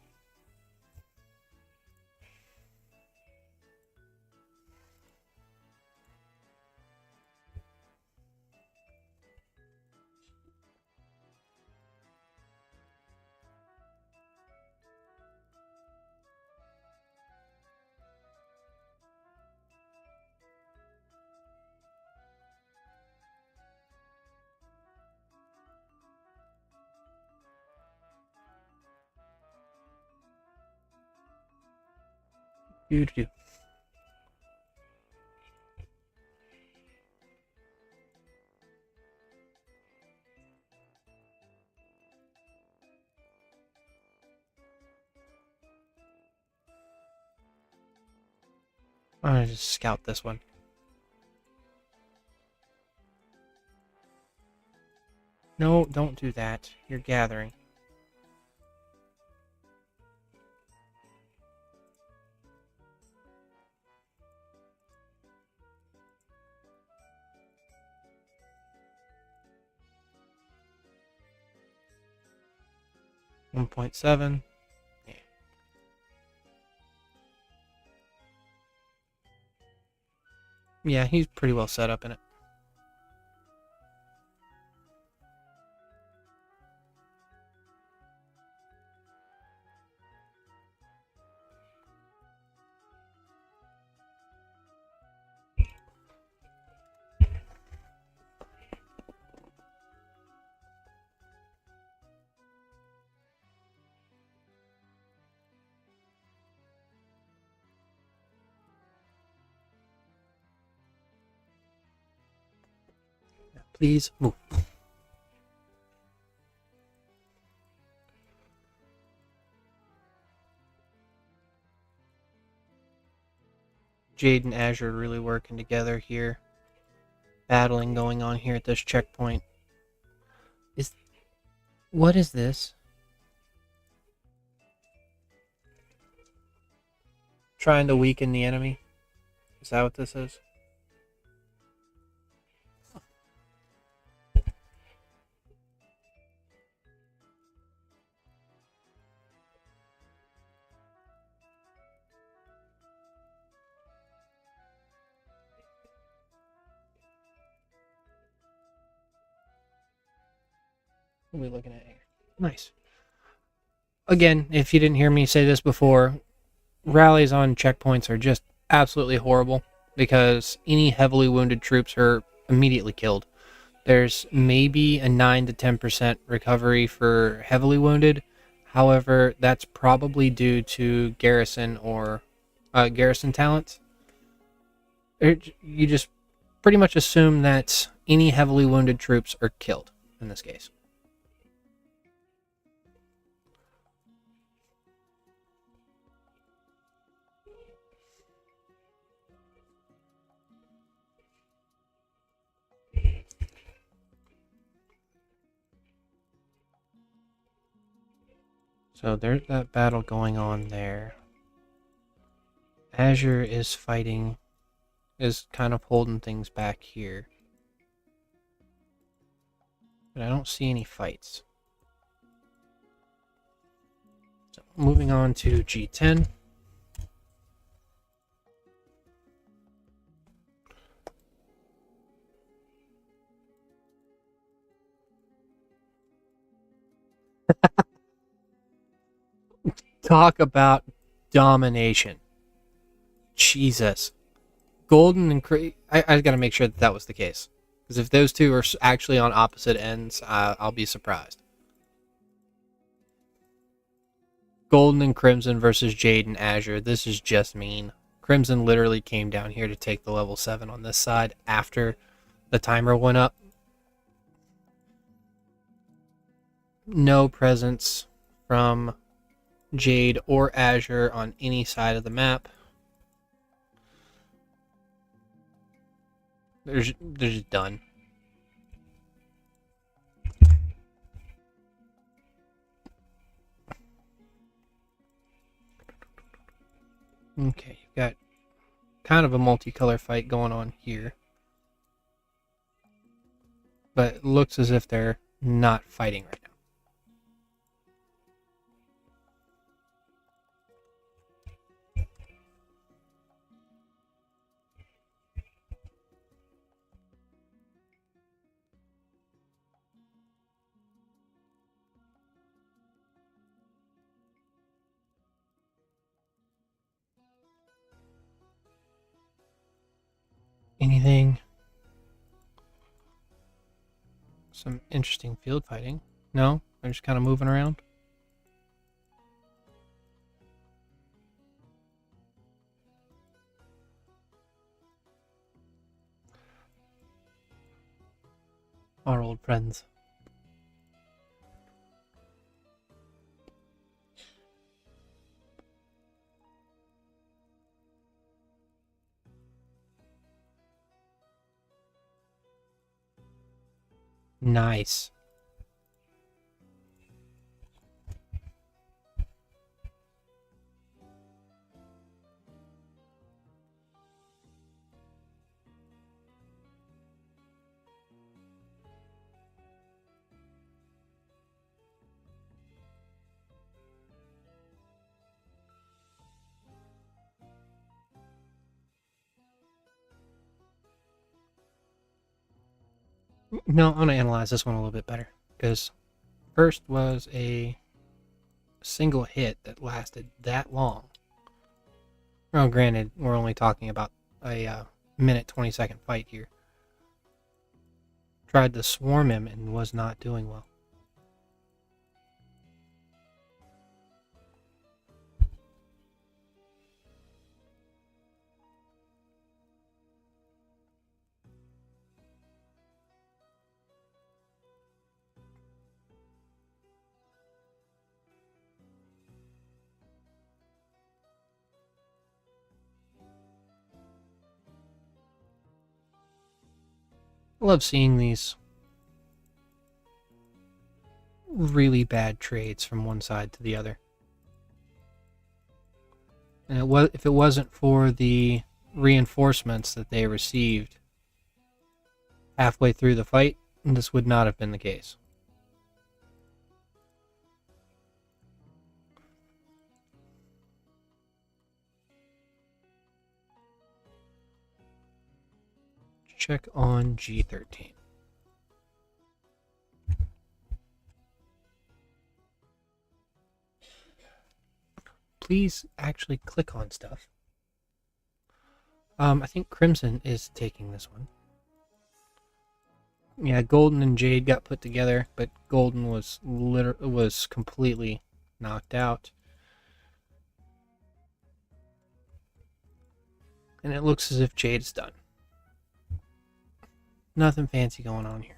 Do. I'm gonna just scout this one. No, don't do that. You're gathering. $1.7. Yeah. Yeah, he's pretty well set up in it. Please move. Jade and Azure really working together here. Battling going on here at this checkpoint. What is this? Trying to weaken the enemy? Is that what this is? What are we looking at here? Nice. Again, if you didn't hear me say this before, rallies on checkpoints are just absolutely horrible because any heavily wounded troops are immediately killed. There's maybe a 9 to 10% recovery for heavily wounded. However, that's probably due to garrison or garrison talents. You just pretty much assume that any heavily wounded troops are killed in this case. So there's that battle going on there. Azure is fighting, is kind of holding things back here. But I don't see any fights. So moving on to G10. Talk about domination. Jesus. Golden and I got to make sure that that was the case. Because if those two are actually on opposite ends, I'll be surprised. Golden and Crimson versus Jade and Azure. This is just mean. Crimson literally came down here to take the level 7 on this side after the timer went up. No presence from Jade or Azure on any side of the map. They're just done. Okay, you've got kind of a multicolor fight going on here. But it looks as if they're not fighting right now. Anything? Some interesting field fighting. No? They're just kind of moving around? Our old friends. Nice. No, I'm going to analyze this one a little bit better. Because first was a single hit that lasted that long. Well, granted, we're only talking about a minute 20-second fight here. Tried to swarm him and was not doing well. I love seeing these really bad trades from one side to the other. And if it wasn't for the reinforcements that they received halfway through the fight, this would not have been the case. Check on G13. Please actually click on stuff. I think Crimson is taking this one. Yeah, Golden and Jade got put together, but Golden was completely knocked out. And it looks as if Jade's done. Nothing fancy going on here.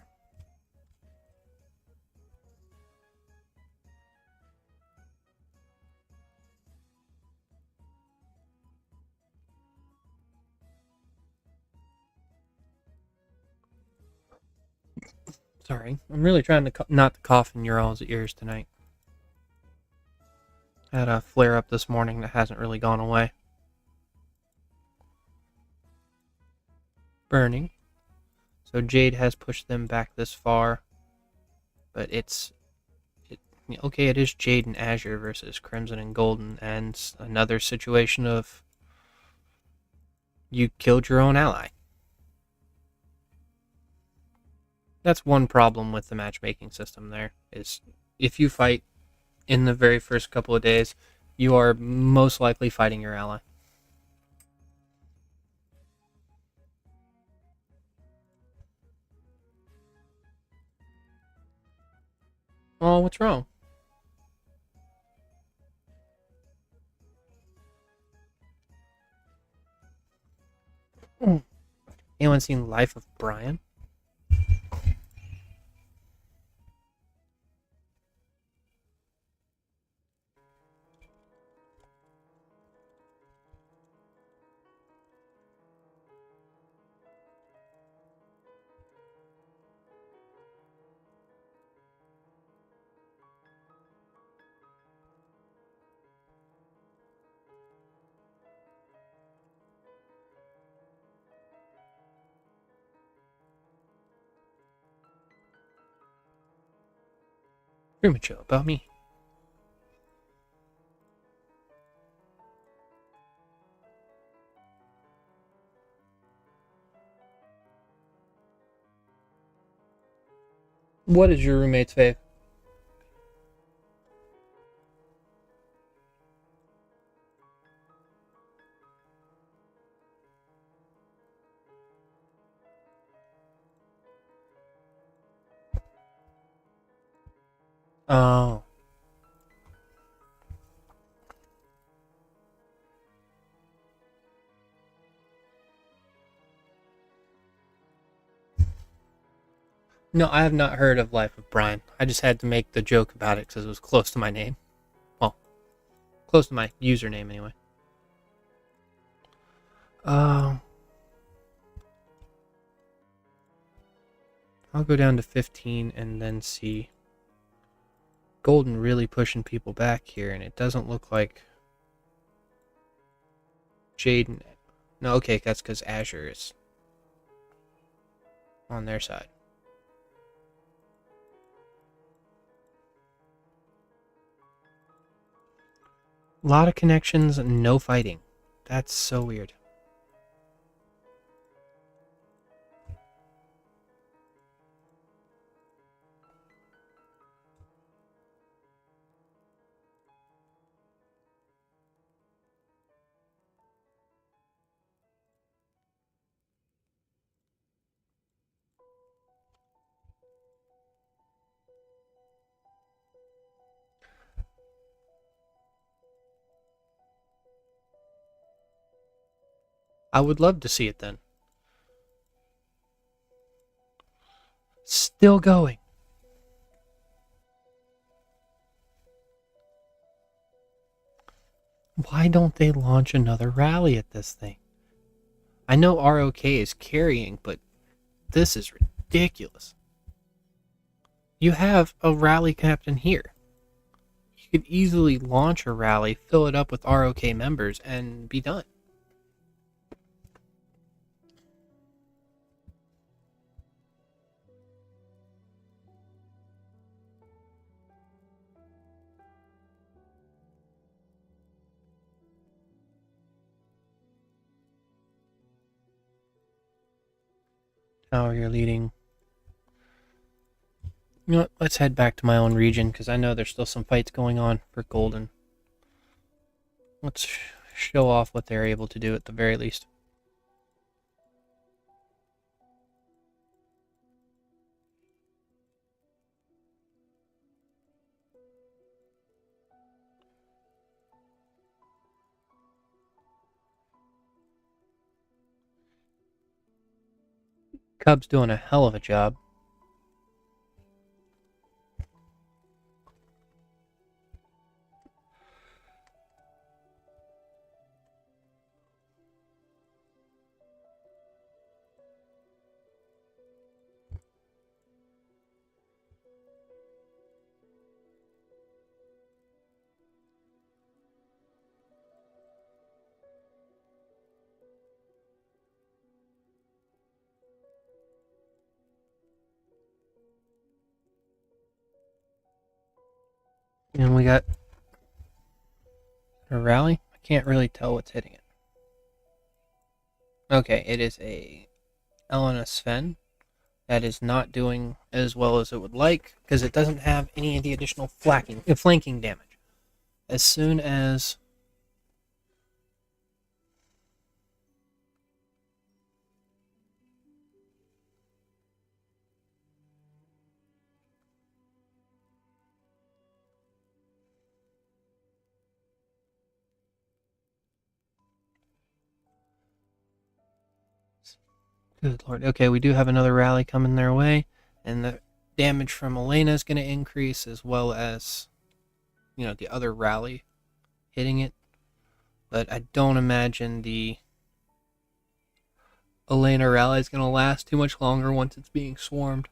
Sorry, I'm really trying to not to cough in your all's ears tonight. I had a flare up this morning that hasn't really gone away. Burning. So Jade has pushed them back this far, but okay, it is Jade and Azure versus Crimson and Golden, and another situation of you killed your own ally. That's one problem with the matchmaking system there, is if you fight in the very first couple of days, you are most likely fighting your ally. Oh, what's wrong? Anyone seen Life of Brian? Premature about me. What is your roommate's fave? Oh. No, I have not heard of Life of Brian. I just had to make the joke about it because it was close to my name. Well, close to my username anyway. I'll go down to 15 and then see. Golden really pushing people back here, and it doesn't look like Jaden. No, okay, that's because Azure is on their side. A lot of connections, no fighting. That's so weird. I would love to see it then. Still going. Why don't they launch another rally at this thing? I know ROK is carrying, but this is ridiculous. You have a rally captain here. You could easily launch a rally, fill it up with ROK members, and be done. Tower, you're leading. You know what? Let's head back to my own region because I know there's still some fights going on for Golden. Let's show off what they're able to do at the very least. Cub's doing a hell of a job. And we got a rally. I can't really tell what's hitting it. Okay, it is a Elena Sven. That is not doing as well as it would like because it doesn't have any of the additional flanking damage. As soon as good lord. Okay, we do have another rally coming their way, and the damage from Elena is going to increase as well as, the other rally hitting it. But I don't imagine the Elena rally is going to last too much longer once it's being swarmed.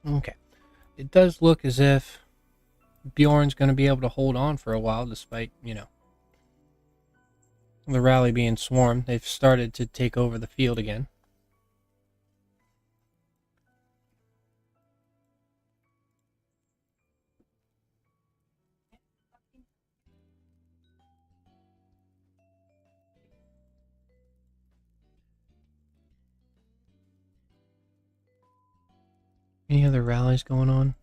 Okay. It does look as if Bjorn's going to be able to hold on for a while, despite, the rally being swarmed. They've started to take over the field again. Any other rallies going on?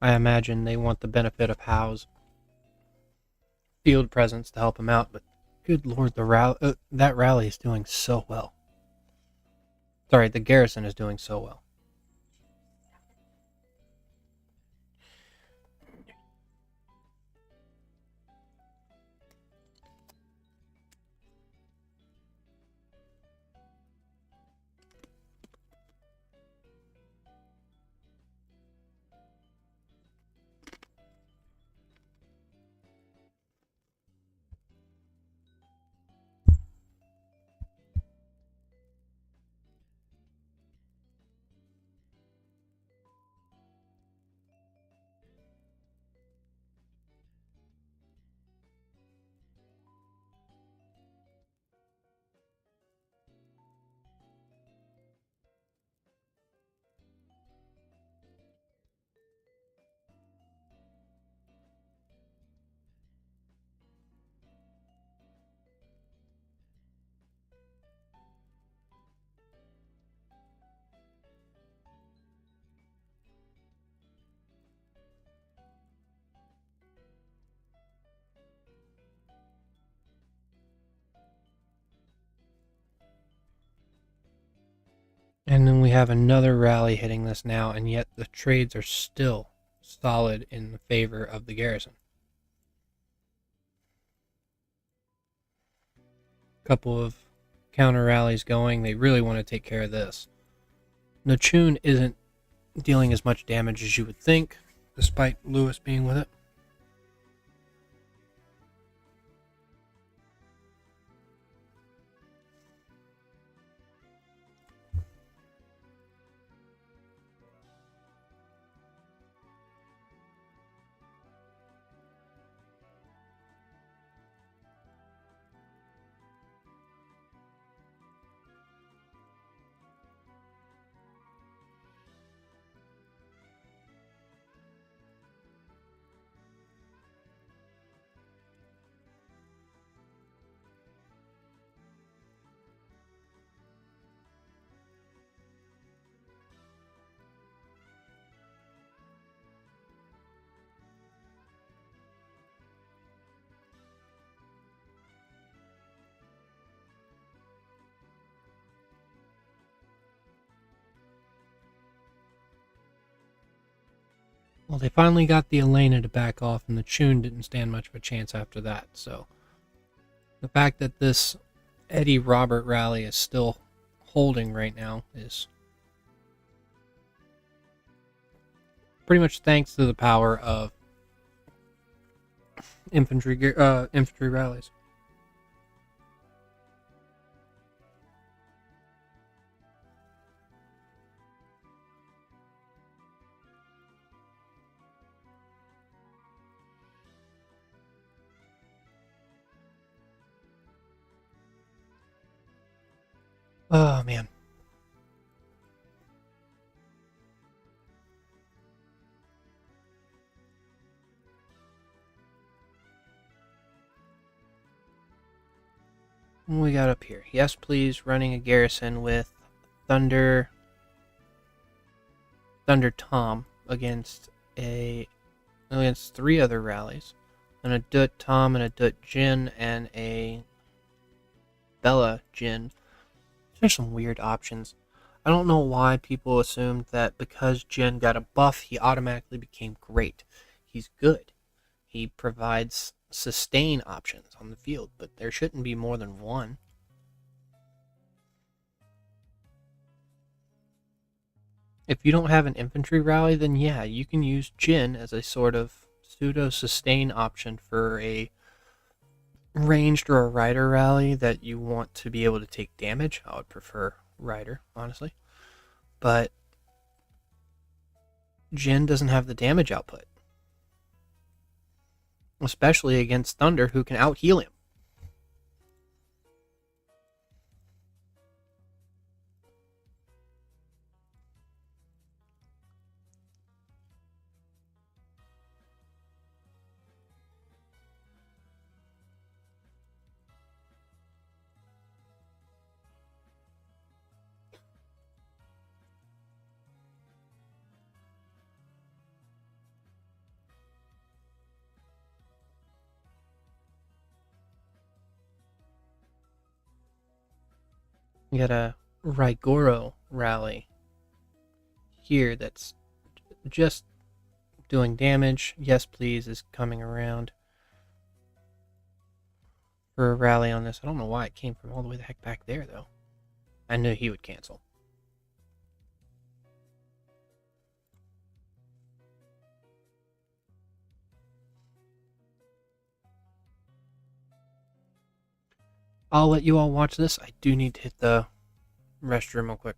I imagine they want the benefit of Howe's field presence to help him out, but good lord, that rally is doing so well. Sorry, the garrison is doing so well. And then we have another rally hitting this now, and yet the trades are still solid in favor of the garrison. Couple of counter rallies going. They really want to take care of this. Nochun isn't dealing as much damage as you would think, despite Lewis being with it. Well, they finally got the Elena to back off, and the Chun didn't stand much of a chance after that. So the fact that this Eddie Robert rally is still holding right now is pretty much thanks to the power of infantry rallies. Oh man. What we got up here? Yes, please. Running a garrison with Thunder Tom against three other rallies, and a Dut Tom and a Dut Jin and a Bella Jin. There's some weird options. I don't know why people assumed that because Jin got a buff, he automatically became great. He's good. He provides sustain options on the field, but there shouldn't be more than one. If you don't have an infantry rally, then yeah, you can use Jin as a sort of pseudo sustain option for a ranged or a rider rally that you want to be able to take damage, I would prefer rider, honestly. But Jin doesn't have the damage output, especially against Thunder, who can out heal him. You got a Raigoro rally here that's just doing damage. Yes, please is coming around for a rally on this. I don't know why it came from all the way the heck back there, though. I knew he would cancel. I'll let you all watch this. I do need to hit the restroom real quick.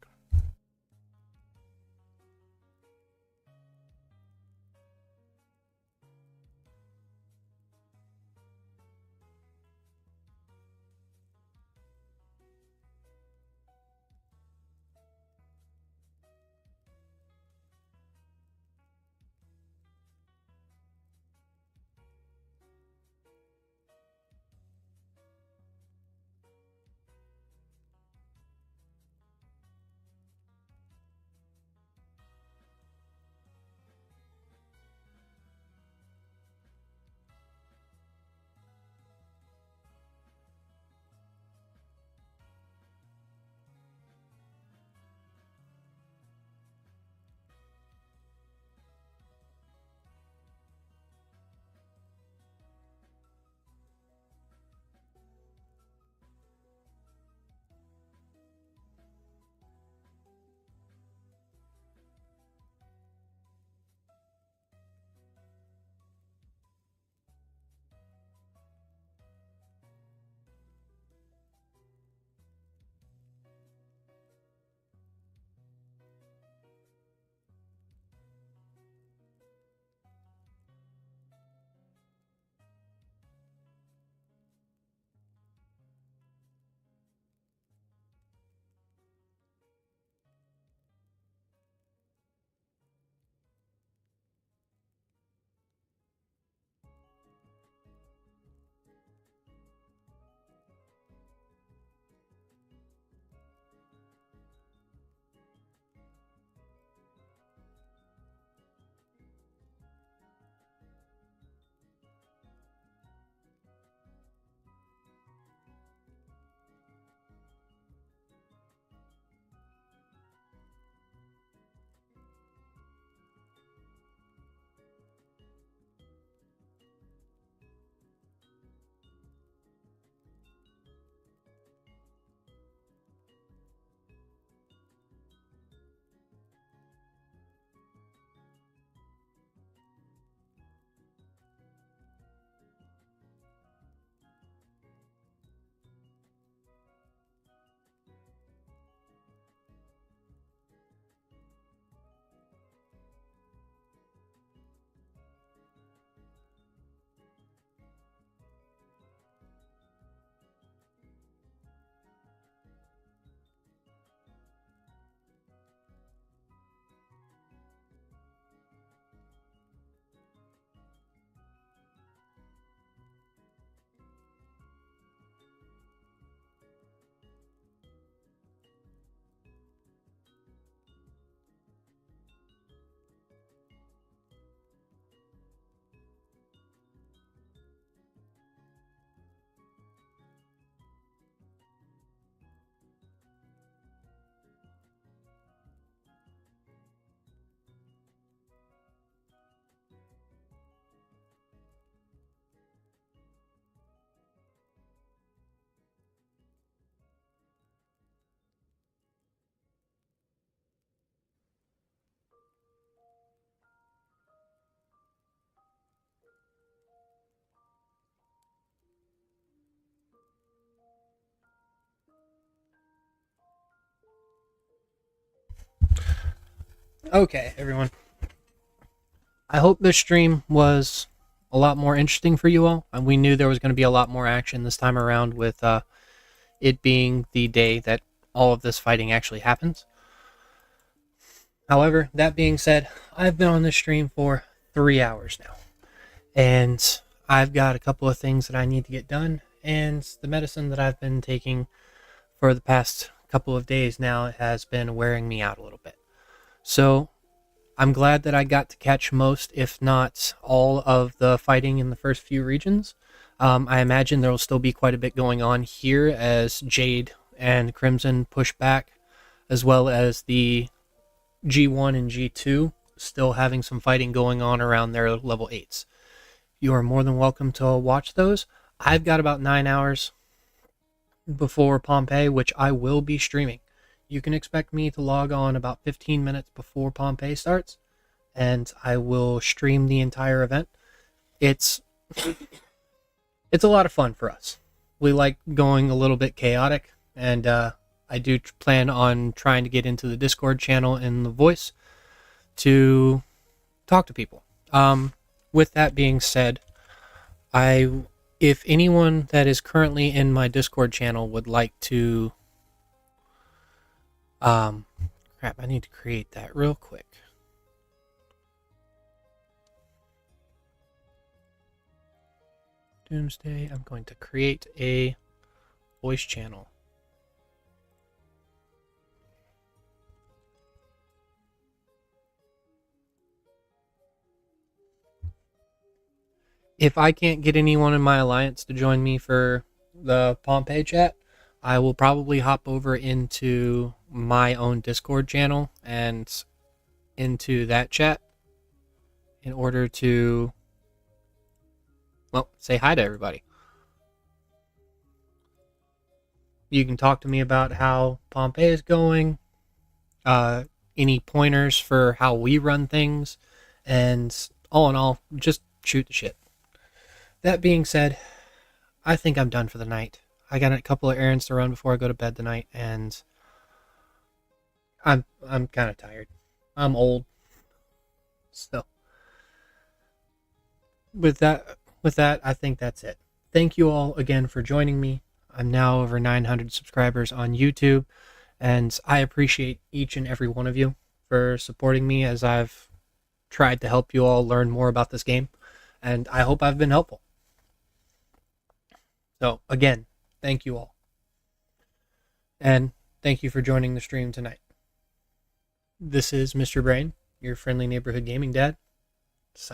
Okay, everyone. I hope this stream was a lot more interesting for you all. And we knew there was going to be a lot more action this time around with it being the day that all of this fighting actually happens. However, that being said, I've been on this stream for 3 hours now. And I've got a couple of things that I need to get done. And the medicine that I've been taking for the past couple of days now has been wearing me out a little bit. So I'm glad that I got to catch most, if not all, of the fighting in the first few regions. I imagine there will still be quite a bit going on here as Jade and Crimson push back, as well as the G1 and G2 still having some fighting going on around their level 8s. You are more than welcome to watch those. I've got about 9 hours before Pompeii, which I will be streaming. You can expect me to log on about 15 minutes before Pompeii starts, and I will stream the entire event. It's a lot of fun for us. We like going a little bit chaotic, and I do plan on trying to get into the Discord channel in the voice to talk to people. With that being said, if anyone that is currently in my Discord channel would like to, crap, I need to create that real quick. Doomsday, I'm going to create a voice channel. If I can't get anyone in my alliance to join me for the Pompeii chat, I will probably hop over into my own Discord channel and into that chat in order to, well, say hi to everybody. You can talk to me about how Pompeii is going, any pointers for how we run things, and all in all, just shoot the shit. That being said, I think I'm done for the night. I got a couple of errands to run before I go to bed tonight, and I'm kind of tired. I'm old. So with that, I think that's it. Thank you all again for joining me. I'm now over 900 subscribers on YouTube, and I appreciate each and every one of you for supporting me as I've tried to help you all learn more about this game, and I hope I've been helpful. So again, thank you all. And thank you for joining the stream tonight. This is Mr. Brain, your friendly neighborhood gaming dad,